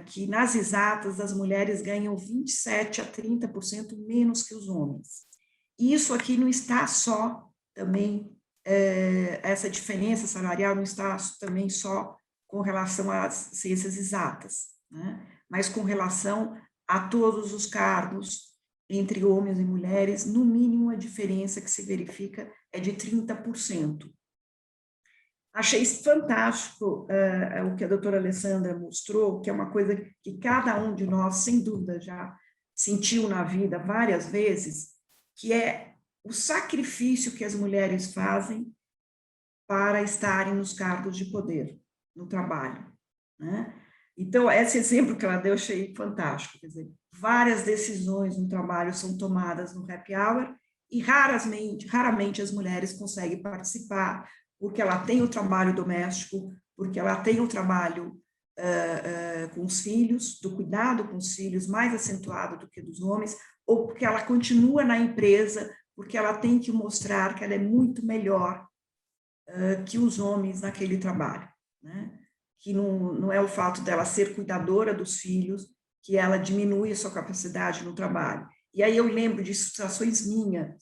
que nas exatas as mulheres ganham 27% a 30% menos que os homens. E isso aqui não está só também, essa diferença salarial não está também só com relação às ciências exatas, né? Mas com relação a todos os cargos entre homens e mulheres, no mínimo a diferença que se verifica é de 30%. Achei fantástico o que a doutora Alessandra mostrou, que é uma coisa que cada um de nós, sem dúvida, já sentiu na vida várias vezes, que é o sacrifício que as mulheres fazem para estarem nos cargos de poder, no trabalho, né? Então, esse exemplo que ela deu, eu achei fantástico, quer dizer, várias decisões no trabalho são tomadas no happy hour e raramente as mulheres conseguem participar, porque ela tem o trabalho doméstico, porque ela tem o trabalho com os filhos, do cuidado com os filhos mais acentuado do que dos homens, ou porque ela continua na empresa, porque ela tem que mostrar que ela é muito melhor que os homens naquele trabalho, né? Que não é o fato dela ser cuidadora dos filhos, que ela diminui a sua capacidade no trabalho. E aí eu lembro de situações minhas,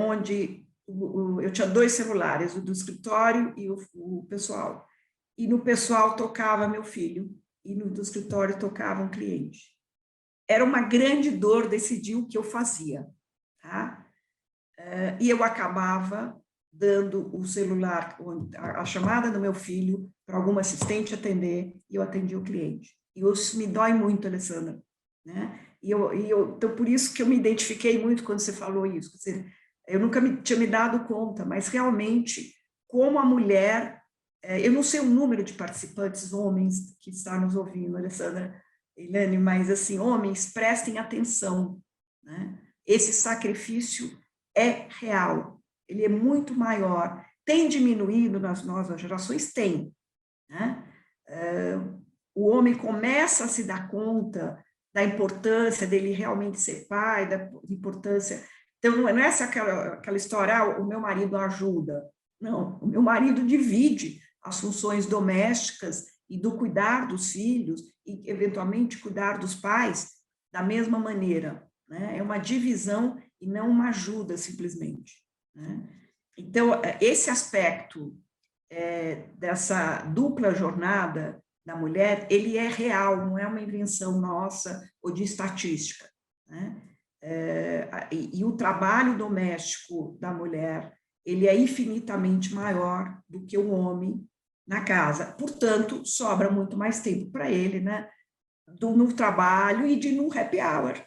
onde eu tinha 2 celulares, o do escritório e o pessoal. E no pessoal tocava meu filho, e no do escritório tocava um cliente. Era uma grande dor decidir o que eu fazia, tá? E eu acabava dando o celular, a chamada do meu filho, para alguma assistente atender, e eu atendia o cliente. E isso me dói muito, Alessandra, né? Então, por isso que eu me identifiquei muito quando você falou isso. Quer dizer, eu nunca tinha me dado conta, mas realmente, como a mulher, eu não sei o número de participantes, homens, que estão nos ouvindo, Alessandra, Ilane, mas, assim, homens, prestem atenção, né? Esse sacrifício é real, ele é muito maior. Tem diminuído nas novas gerações? Tem, né? O homem começa a se dar conta da importância dele realmente ser pai, da importância... Então, não é aquela história, o meu marido ajuda. Não, o meu marido divide as funções domésticas e do cuidar dos filhos e, eventualmente, cuidar dos pais da mesma maneira, né? É uma divisão e não uma ajuda, simplesmente, né? Então, esse aspecto dessa dupla jornada da mulher, ele é real, não é uma invenção nossa ou de estatística, né? E o trabalho doméstico da mulher, ele é infinitamente maior do que o homem na casa, portanto, sobra muito mais tempo para ele, né? No trabalho e no happy hour,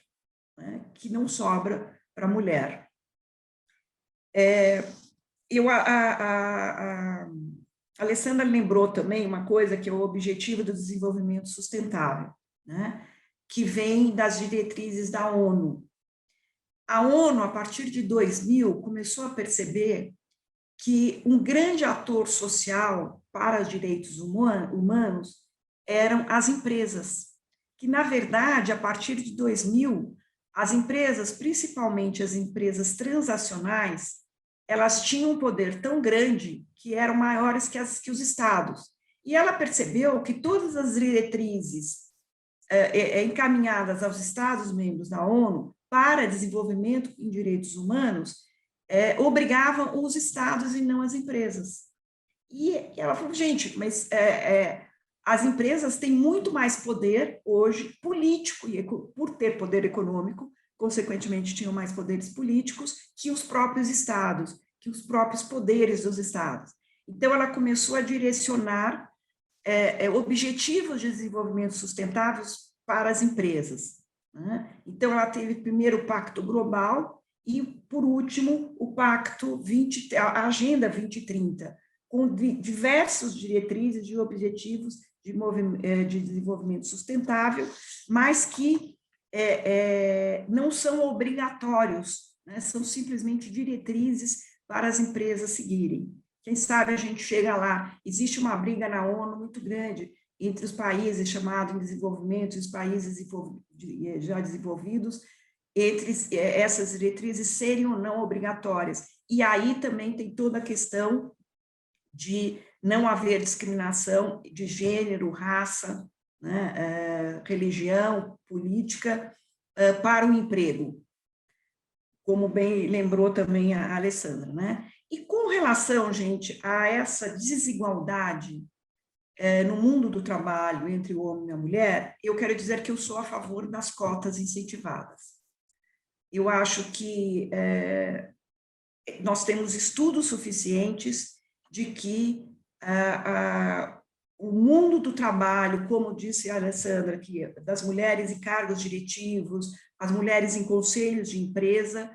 né? Que não sobra para a mulher. A Alessandra lembrou também uma coisa que é o Objetivo do Desenvolvimento Sustentável, né? Que vem das diretrizes da ONU. A ONU, a partir de 2000, começou a perceber que um grande ator social para os direitos humanos eram as empresas, que, na verdade, a partir de 2000, as empresas, principalmente as empresas transacionais, elas tinham um poder tão grande que eram maiores que os estados. E ela percebeu que todas as diretrizes encaminhadas aos Estados-membros da ONU para desenvolvimento em direitos humanos obrigavam os estados e não as empresas. E ela falou, gente, mas as empresas têm muito mais poder hoje político, e por ter poder econômico, consequentemente tinham mais poderes políticos que os próprios estados, que os próprios poderes dos estados. Então, ela começou a direcionar objetivos de desenvolvimento sustentáveis para as empresas, né? Então, ela teve primeiro o Pacto Global e, por último, o Pacto a Agenda 2030, com diversas diretrizes de objetivos de desenvolvimento sustentável, mas que não são obrigatórios, né? São simplesmente diretrizes para as empresas seguirem. Quem sabe a gente chega lá. Existe uma briga na ONU muito grande, entre os países chamados em desenvolvimento e os países já desenvolvidos, entre essas diretrizes serem ou não obrigatórias. E aí também tem toda a questão de não haver discriminação de gênero, raça, né, religião, política, para o emprego, como bem lembrou também a Alessandra, né? E com relação, gente, a essa desigualdade no mundo do trabalho entre o homem e a mulher, eu quero dizer que eu sou a favor das cotas incentivadas. Eu acho que nós temos estudos suficientes de que o mundo do trabalho, como disse a Alessandra, que das mulheres em cargos diretivos, as mulheres em conselhos de empresa,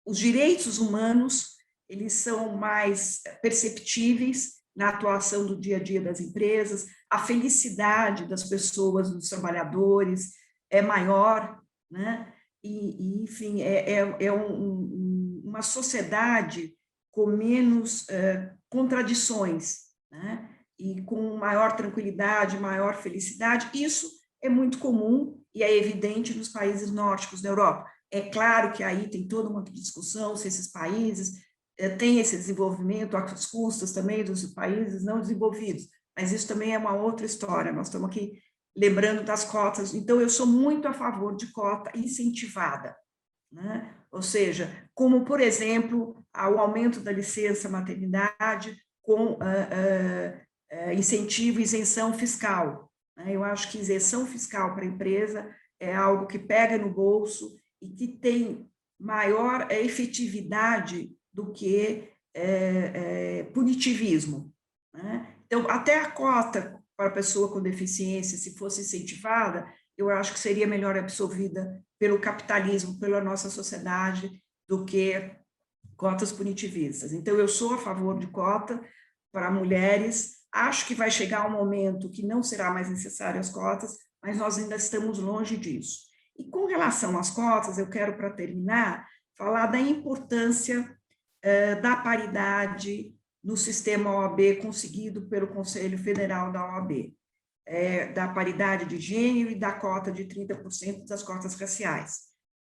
os direitos humanos, eles são mais perceptíveis na atuação do dia a dia das empresas, a felicidade das pessoas, dos trabalhadores, é maior, né? E enfim, uma sociedade com menos contradições, né? E com maior tranquilidade, maior felicidade. Isso é muito comum e é evidente nos países nórdicos da Europa. É claro que aí tem toda uma discussão se esses países têm esse desenvolvimento às custas também dos países não desenvolvidos, mas isso também é uma outra história. Nós estamos aqui lembrando das cotas. Então, eu sou muito a favor de cota incentivada, né? Ou seja, como, por exemplo, o aumento da licença maternidade com incentivo e isenção fiscal. Eu acho que isenção fiscal para a empresa é algo que pega no bolso e que tem maior efetividade do que punitivismo, né? Então, até a cota para a pessoa com deficiência, se fosse incentivada, eu acho que seria melhor absorvida pelo capitalismo, pela nossa sociedade, do que cotas punitivistas. Então, eu sou a favor de cota para mulheres, acho que vai chegar um momento que não será mais necessário as cotas, mas nós ainda estamos longe disso. E com relação às cotas, eu quero, para terminar, falar da importância da paridade no sistema OAB conseguido pelo Conselho Federal da OAB, da paridade de gênero e da cota de 30% das cotas raciais.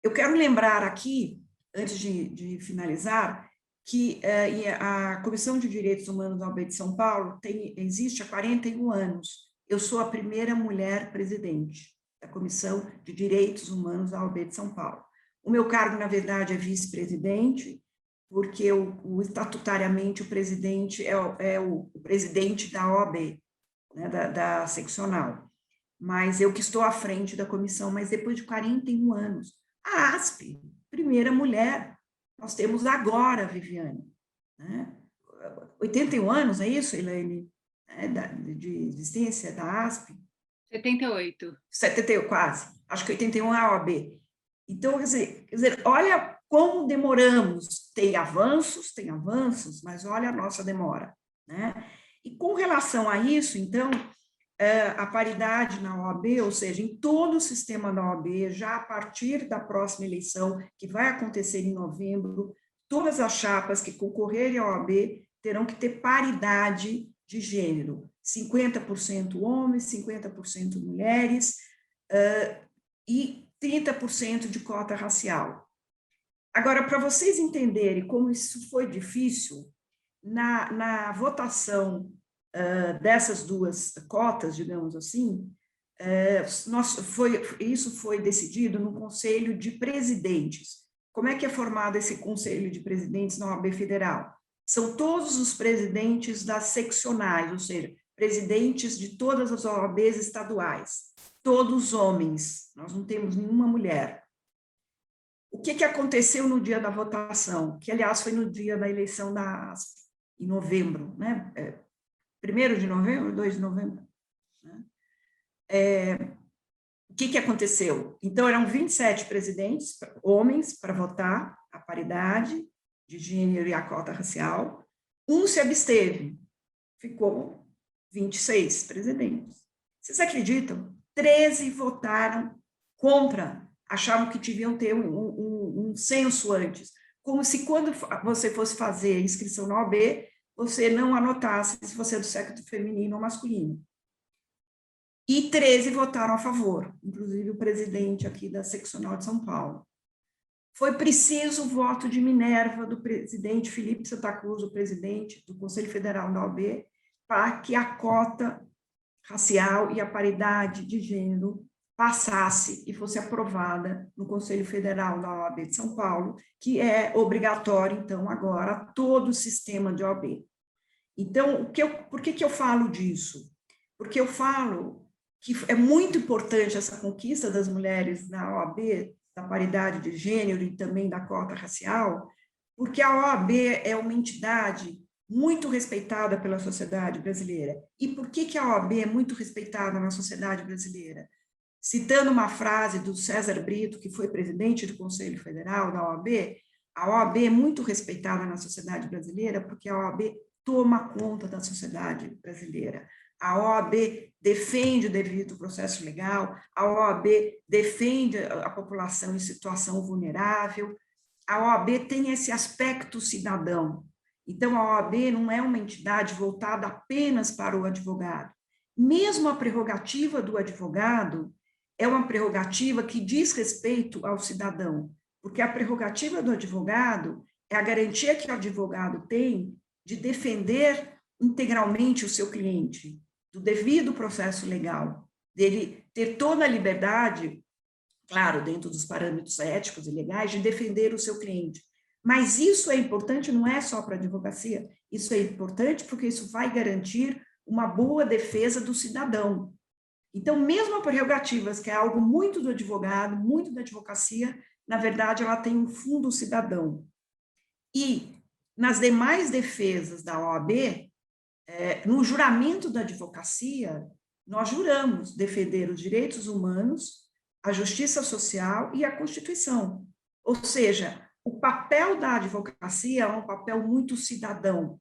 Eu quero lembrar aqui, antes de finalizar, que a Comissão de Direitos Humanos da OAB de São Paulo existe há 41 anos. Eu sou a primeira mulher presidente da Comissão de Direitos Humanos da OAB de São Paulo. O meu cargo, na verdade, é vice-presidente, porque estatutariamente o presidente é o presidente da OAB, né, da seccional. Mas eu que estou à frente da comissão, mas depois de 41 anos. A ASP, primeira mulher, nós temos agora, Viviane, né? 81 anos, é isso, Elaine? De existência da ASP? 78. 78, quase. Acho que 81 é a OAB. Então, quer dizer, olha como demoramos. Tem avanços, mas olha a nossa demora, né? E com relação a isso, então, a paridade na OAB, ou seja, em todo o sistema da OAB, já a partir da próxima eleição, que vai acontecer em novembro, todas as chapas que concorrerem à OAB terão que ter paridade de gênero, 50% homens, 50% mulheres, e 30% de cota racial. Agora, para vocês entenderem como isso foi difícil, na votação dessas duas cotas, digamos assim, isso foi decidido no Conselho de Presidentes. Como é que é formado esse Conselho de Presidentes na OAB Federal? São todos os presidentes das seccionais, ou seja, presidentes de todas as OABs estaduais, todos homens, nós não temos nenhuma mulher. O que aconteceu no dia da votação? Que, aliás, foi no dia da eleição da ASP, em novembro, né? 1º de novembro, 2 de novembro. Né? O que aconteceu? Então, eram 27 presidentes, homens, para votar a paridade de gênero e a cota racial. Um se absteve, ficou 26 presidentes. Vocês acreditam? 13 votaram contra, achavam que deviam ter um censo antes, como se quando você fosse fazer a inscrição na OAB, você não anotasse se você é do sexo feminino ou masculino. E 13 votaram a favor, inclusive o presidente aqui da seccional de São Paulo. Foi preciso o voto de Minerva do presidente Felipe Santa Cruz, o presidente do Conselho Federal da OAB, para que a cota racial e a paridade de gênero passasse e fosse aprovada no Conselho Federal da OAB de São Paulo, que é obrigatório, então, agora, todo o sistema de OAB. Então, por que eu falo disso? Porque eu falo que é muito importante essa conquista das mulheres na OAB, da paridade de gênero e também da cota racial, porque a OAB é uma entidade muito respeitada pela sociedade brasileira. E por que a OAB é muito respeitada na sociedade brasileira? Citando uma frase do César Brito, que foi presidente do Conselho Federal da OAB, a OAB é muito respeitada na sociedade brasileira porque a OAB toma conta da sociedade brasileira. A OAB defende o devido processo legal, a OAB defende a população em situação vulnerável, a OAB tem esse aspecto cidadão. Então, a OAB não é uma entidade voltada apenas para o advogado. Mesmo a prerrogativa do advogado é uma prerrogativa que diz respeito ao cidadão, porque a prerrogativa do advogado é a garantia que o advogado tem de defender integralmente o seu cliente, do devido processo legal, dele ter toda a liberdade, claro, dentro dos parâmetros éticos e legais, de defender o seu cliente. Mas isso é importante, não é só para a advocacia, isso é importante porque isso vai garantir uma boa defesa do cidadão. Então, mesmo a prerrogativas, que é algo muito do advogado, muito da advocacia, na verdade, ela tem um fundo cidadão. E nas demais defesas da OAB, no juramento da advocacia, nós juramos defender os direitos humanos, a justiça social e a Constituição. Ou seja, o papel da advocacia é um papel muito cidadão.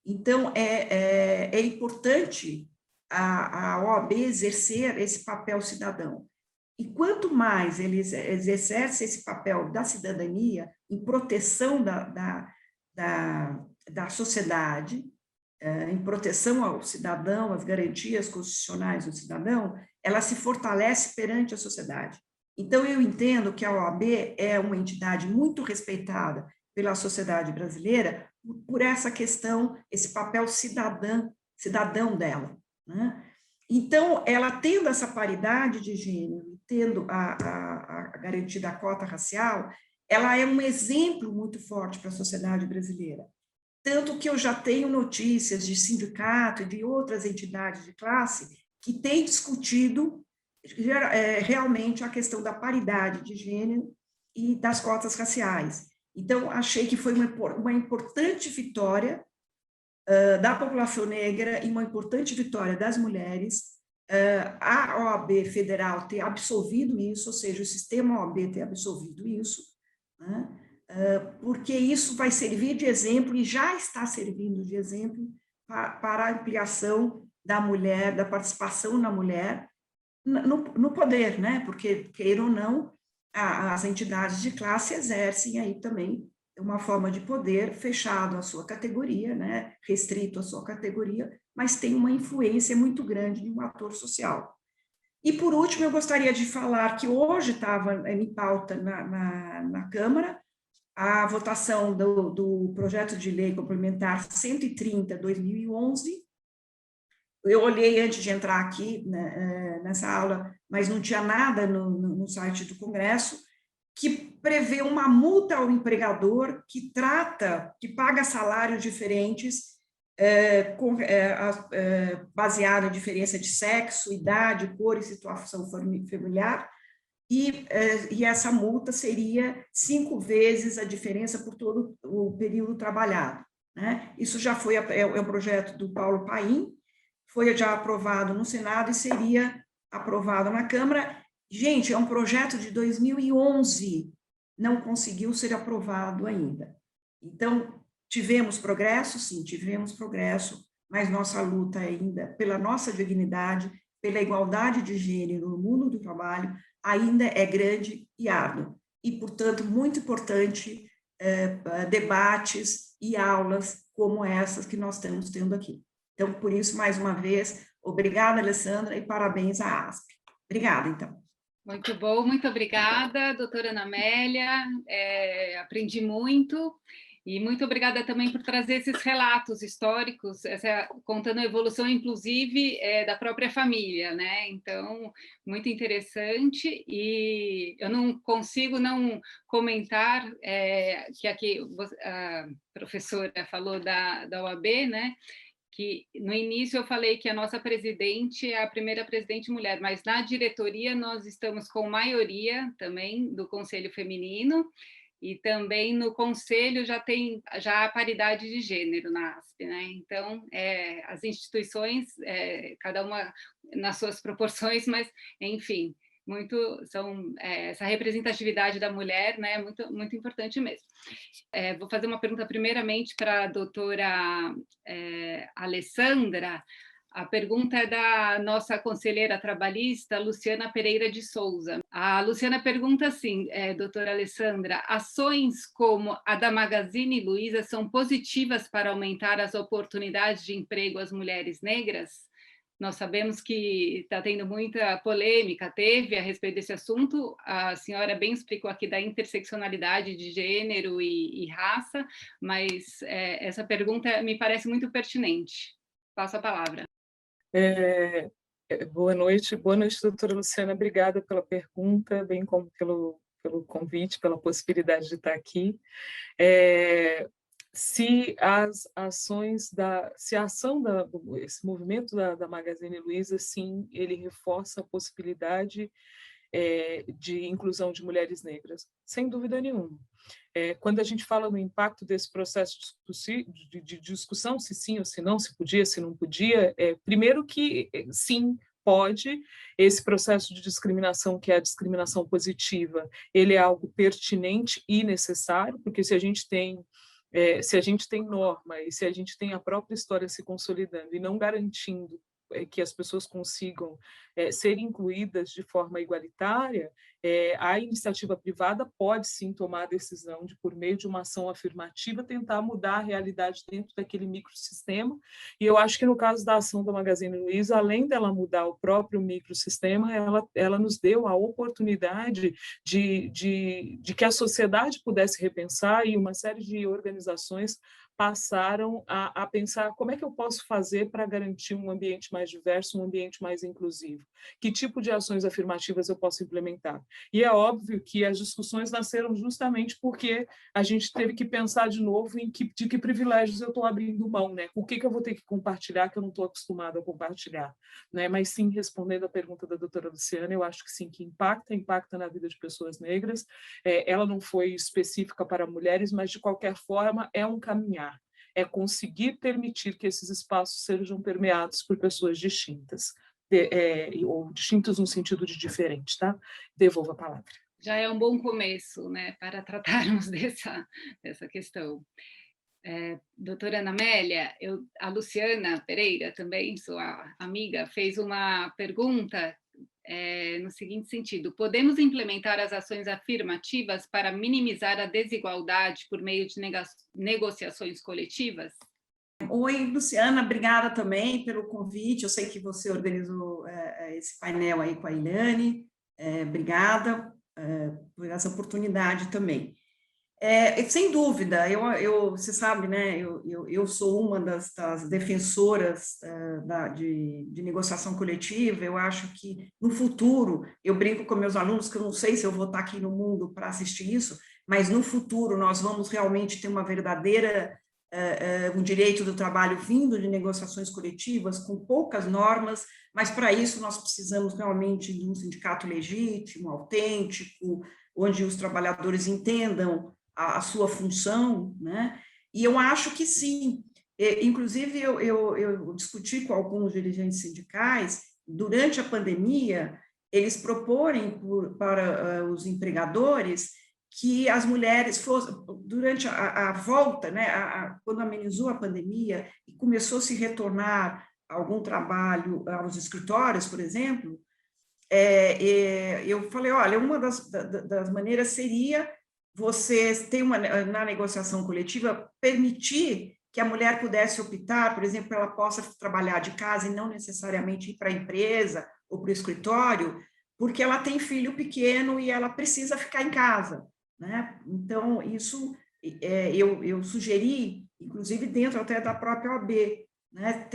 Então, é importante a OAB exercer esse papel cidadão. E quanto mais eles exercem esse papel da cidadania em proteção da sociedade, em proteção ao cidadão, às garantias constitucionais do cidadão, ela se fortalece perante a sociedade. Então, eu entendo que a OAB é uma entidade muito respeitada pela sociedade brasileira por essa questão, esse papel cidadão dela, né? Então, ela tendo essa paridade de gênero, tendo a garantia da cota racial, ela é um exemplo muito forte para a sociedade brasileira. Tanto que eu já tenho notícias de sindicato e de outras entidades de classe que têm discutido realmente a questão da paridade de gênero e das cotas raciais. Então, achei que foi uma importante vitória da população negra e uma importante vitória das mulheres, a OAB federal ter absolvido isso, ou seja, o sistema OAB ter absolvido isso, né? Porque isso vai servir de exemplo e já está servindo de exemplo para a ampliação da mulher, da participação da mulher no poder, né? Porque, queira ou não, as entidades de classe exercem aí também uma forma de poder fechado à sua categoria, né? Restrito à sua categoria, mas tem uma influência muito grande de um ator social. E, por último, eu gostaria de falar que hoje estava em pauta na Câmara a votação do projeto de lei complementar 130/2011. Eu olhei antes de entrar aqui nessa aula, mas não tinha nada no site do Congresso, que prevê uma multa ao empregador que paga salários diferentes, baseado em diferença de sexo, idade, cor e situação familiar, e essa multa seria 5 vezes a diferença por todo o período trabalhado, né? Isso já foi um projeto do Paulo Paim, foi já aprovado no Senado e seria aprovado na Câmara. Gente, é um projeto de 2011, não conseguiu ser aprovado ainda. Então, tivemos progresso? Sim, tivemos progresso, mas nossa luta ainda, pela nossa dignidade, pela igualdade de gênero no mundo do trabalho, ainda é grande e árdua. E, portanto, muito importante debates e aulas como essas que nós estamos tendo aqui. Então, por isso, mais uma vez, obrigada, Alessandra, e parabéns à ASP. Obrigada, então. Muito bom, muito obrigada, doutora Ana Amélia, aprendi muito, e muito obrigada também por trazer esses relatos históricos, contando a evolução, inclusive, da própria família, né? Então, muito interessante, e eu não consigo não comentar que aqui a professora falou da OAB, né? Que no início eu falei que a nossa presidente é a primeira presidente mulher, mas na diretoria nós estamos com maioria também do Conselho Feminino, e também no Conselho já há paridade de gênero na ASP, né? Então, as instituições, cada uma nas suas proporções, mas, enfim, essa representatividade da mulher, né, muito, muito importante mesmo. Vou fazer uma pergunta primeiramente para a doutora Alessandra. A pergunta é da nossa conselheira trabalhista, Luciana Pereira de Souza. A Luciana pergunta assim, doutora Alessandra, ações como a da Magazine Luiza são positivas para aumentar as oportunidades de emprego às mulheres negras? Nós sabemos que está tendo muita polêmica, teve a respeito desse assunto, a senhora bem explicou aqui da interseccionalidade de gênero e raça, mas essa pergunta me parece muito pertinente. Passo a palavra. Boa noite, doutora Luciana, obrigada pela pergunta, bem como pelo convite, pela possibilidade de estar aqui. Se as ações se a ação esse movimento da Magazine Luiza, sim, ele reforça a possibilidade de inclusão de mulheres negras, sem dúvida nenhuma. Quando a gente fala no impacto desse processo de discussão, se sim ou se não, se podia, se não podia, primeiro que sim, pode, esse processo de discriminação, que é a discriminação positiva, ele é algo pertinente e necessário, porque se a gente tem norma e se a gente tem a própria história se consolidando e não garantindo que as pessoas consigam ser incluídas de forma igualitária, a iniciativa privada pode sim tomar a decisão de, por meio de uma ação afirmativa, tentar mudar a realidade dentro daquele microsistema. E eu acho que no caso da ação da Magazine Luiza, além dela mudar o próprio microsistema, ela nos deu a oportunidade de que a sociedade pudesse repensar, e uma série de organizações passaram a pensar como é que eu posso fazer para garantir um ambiente mais diverso, um ambiente mais inclusivo. Que tipo de ações afirmativas eu posso implementar? E é óbvio que as discussões nasceram justamente porque a gente teve que pensar de novo de que privilégios eu estou abrindo mão, né? O que eu vou ter que compartilhar que eu não estou acostumada a compartilhar, né? Mas sim, respondendo a pergunta da doutora Luciana, eu acho que sim, que impacta na vida de pessoas negras. Ela não foi específica para mulheres, mas de qualquer forma é um caminhar. É conseguir permitir que esses espaços sejam permeados por pessoas distintas, ou distintas no sentido de diferente, tá? Devolvo a palavra. Já é um bom começo, né, para tratarmos dessa questão. Doutora Ana Amélia, a Luciana Pereira, também sua amiga, fez uma pergunta no seguinte sentido: podemos implementar as ações afirmativas para minimizar a desigualdade por meio de negociações coletivas? Oi, Luciana, obrigada também pelo convite. Eu sei que você organizou esse painel aí com a Ilane. Obrigada por essa oportunidade também. Sem dúvida, você sabe, né? Eu sou uma das defensoras de negociação coletiva. Eu acho que no futuro, eu brinco com meus alunos que eu não sei se eu vou estar aqui no mundo para assistir isso, mas no futuro nós vamos realmente ter uma verdadeira um direito do trabalho vindo de negociações coletivas com poucas normas, mas para isso nós precisamos realmente de um sindicato legítimo, autêntico, onde os trabalhadores entendam a sua função, né? E eu acho que sim. Inclusive, eu discuti com alguns dirigentes sindicais, durante a pandemia, eles proporem para os empregadores que as mulheres fossem, durante a volta, né, quando amenizou a pandemia e começou a se retornar algum trabalho aos escritórios, por exemplo, eu falei, olha, uma das maneiras seria você tem na negociação coletiva, permitir que a mulher pudesse optar, por exemplo, ela possa trabalhar de casa e não necessariamente ir para a empresa ou para o escritório, porque ela tem filho pequeno e ela precisa ficar em casa, né? Então, isso eu sugeri, inclusive dentro até da própria OAB, né,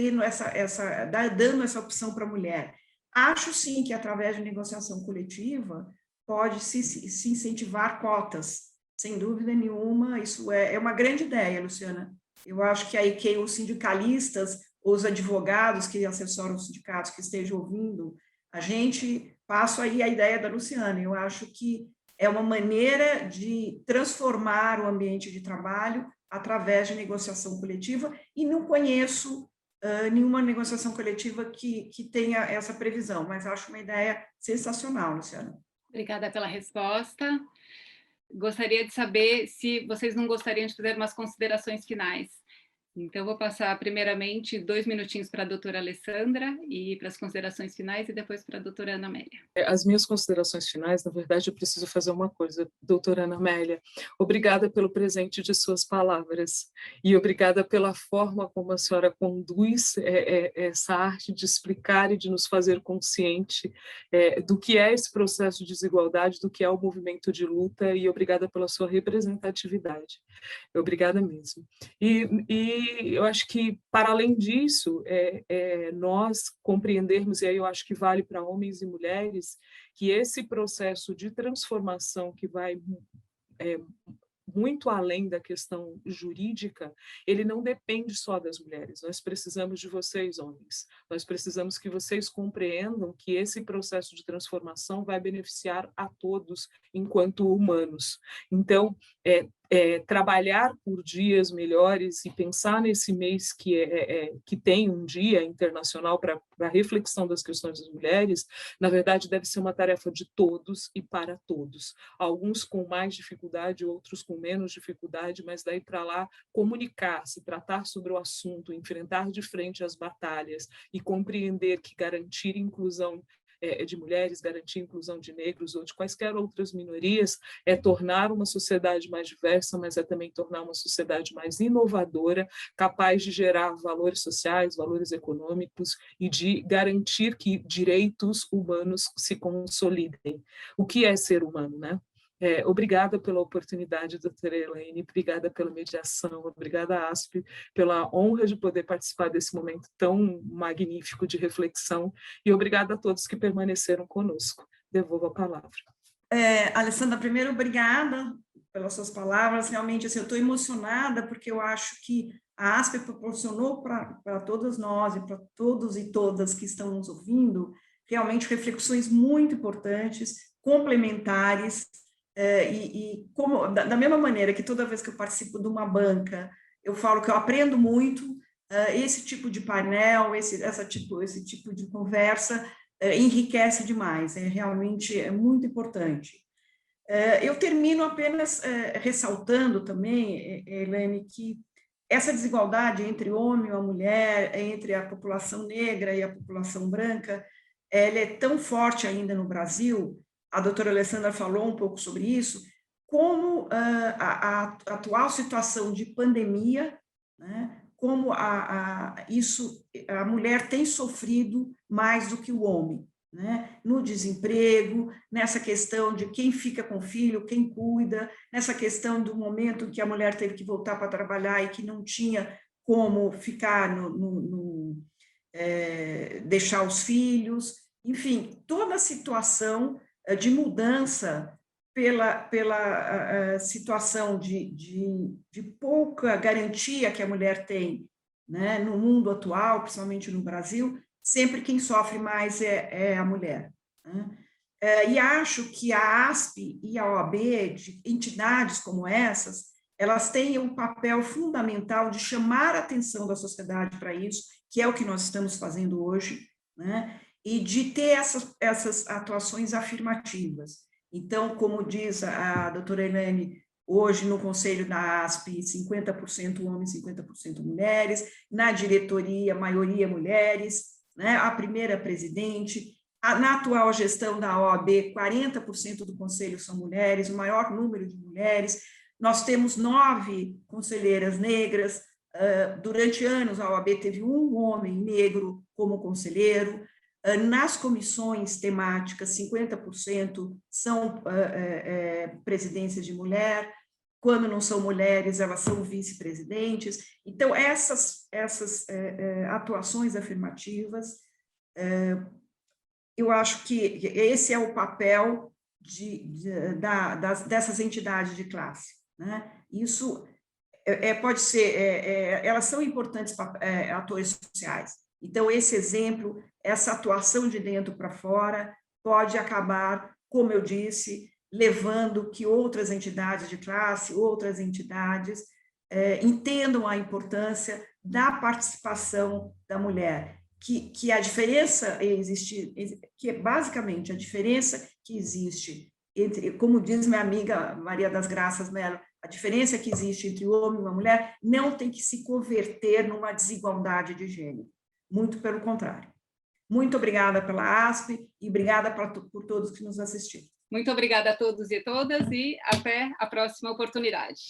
dando essa opção para a mulher. Acho, sim, que através de negociação coletiva pode se incentivar cotas, sem dúvida nenhuma, isso é uma grande ideia, Luciana. Eu acho que aí os sindicalistas, os advogados que assessoram os sindicatos que estejam ouvindo, a gente passo aí a ideia da Luciana. Eu acho que é uma maneira de transformar o ambiente de trabalho através de negociação coletiva, e não conheço nenhuma negociação coletiva que tenha essa previsão, mas acho uma ideia sensacional, Luciana. Obrigada pela resposta. Gostaria de saber se vocês não gostariam de fazer umas considerações finais. Então, vou passar primeiramente 2 minutinhos para a doutora Alessandra e para as considerações finais, e depois para a doutora Ana Amélia. As minhas considerações finais, na verdade, eu preciso fazer uma coisa, doutora Ana Amélia. Obrigada pelo presente de suas palavras e obrigada pela forma como a senhora conduz essa arte de explicar e de nos fazer consciente do que é esse processo de desigualdade, do que é o movimento de luta, e obrigada pela sua representatividade. Obrigada mesmo. E eu acho que, para além disso, nós compreendermos, e aí eu acho que vale para homens e mulheres, que esse processo de transformação que vai muito além da questão jurídica, ele não depende só das mulheres. Nós precisamos de vocês, homens. Nós precisamos que vocês compreendam que esse processo de transformação vai beneficiar a todos enquanto humanos. Então, trabalhar por dias melhores e pensar nesse mês que tem um dia internacional para a reflexão das questões das mulheres, na verdade, deve ser uma tarefa de todos e para todos. Alguns com mais dificuldade, outros com menos dificuldade, mas daí para lá comunicar, se tratar sobre o assunto, enfrentar de frente as batalhas e compreender que garantir inclusão de mulheres, garantir a inclusão de negros ou de quaisquer outras minorias, é tornar uma sociedade mais diversa, mas é também tornar uma sociedade mais inovadora, capaz de gerar valores sociais, valores econômicos e de garantir que direitos humanos se consolidem. O que é ser humano, né? Obrigada pela oportunidade, doutora Elaine, obrigada pela mediação, obrigada, ASP, pela honra de poder participar desse momento tão magnífico de reflexão, e obrigada a todos que permaneceram conosco. Devolvo a palavra. Alessandra, primeiro, obrigada pelas suas palavras. Realmente, assim, eu estou emocionada, porque eu acho que a ASP proporcionou para todas nós, e para todos e todas que estão nos ouvindo, realmente reflexões muito importantes, complementares, e como, da mesma maneira que toda vez que eu participo de uma banca, eu falo que eu aprendo muito, esse tipo de painel, esse tipo de conversa enriquece demais, realmente é muito importante. Eu termino apenas ressaltando também, Elaine, que essa desigualdade entre o homem e a mulher, entre a população negra e a população branca, ela é tão forte ainda no Brasil. A doutora Alessandra falou um pouco sobre isso, como a atual situação de pandemia, né, como a mulher tem sofrido mais do que o homem, né, no desemprego, nessa questão de quem fica com o filho, quem cuida, nessa questão do momento que a mulher teve que voltar para trabalhar e que não tinha como ficar deixar os filhos, enfim, toda a situação de mudança pela situação de pouca garantia que a mulher tem, né, no mundo atual, principalmente no Brasil, sempre quem sofre mais é a mulher, né? E acho que a ASP e a OAB, de entidades como essas, elas têm um papel fundamental de chamar a atenção da sociedade para isso, que é o que nós estamos fazendo hoje, né? E de ter essas atuações afirmativas. Então, como diz a doutora Elaine, hoje no conselho da ASP, 50% homens, 50% mulheres, na diretoria, maioria mulheres, né? A primeira presidente, Na atual gestão da OAB, 40% do conselho são mulheres, o maior número de mulheres. Nós temos 9 conselheiras negras. Durante anos, a OAB teve um homem negro como conselheiro. Nas comissões temáticas, 50% são presidências de mulher. Quando não são mulheres, elas são vice-presidentes. Então, essas atuações afirmativas, eu acho que esse é o papel dessas entidades de classe, né? Isso pode ser, elas são importantes atores sociais. Então, esse exemplo, essa atuação de dentro para fora, pode acabar, como eu disse, levando que outras entidades de classe, outras entidades, entendam a importância da participação da mulher. Que a diferença existe, que é basicamente a diferença que existe entre, como diz minha amiga Maria das Graças Mello, a diferença que existe entre o homem e uma mulher não tem que se converter numa desigualdade de gênero, muito pelo contrário. Muito obrigada pela ASP e obrigada por todos que nos assistiram. Muito obrigada a todos e todas e até a próxima oportunidade.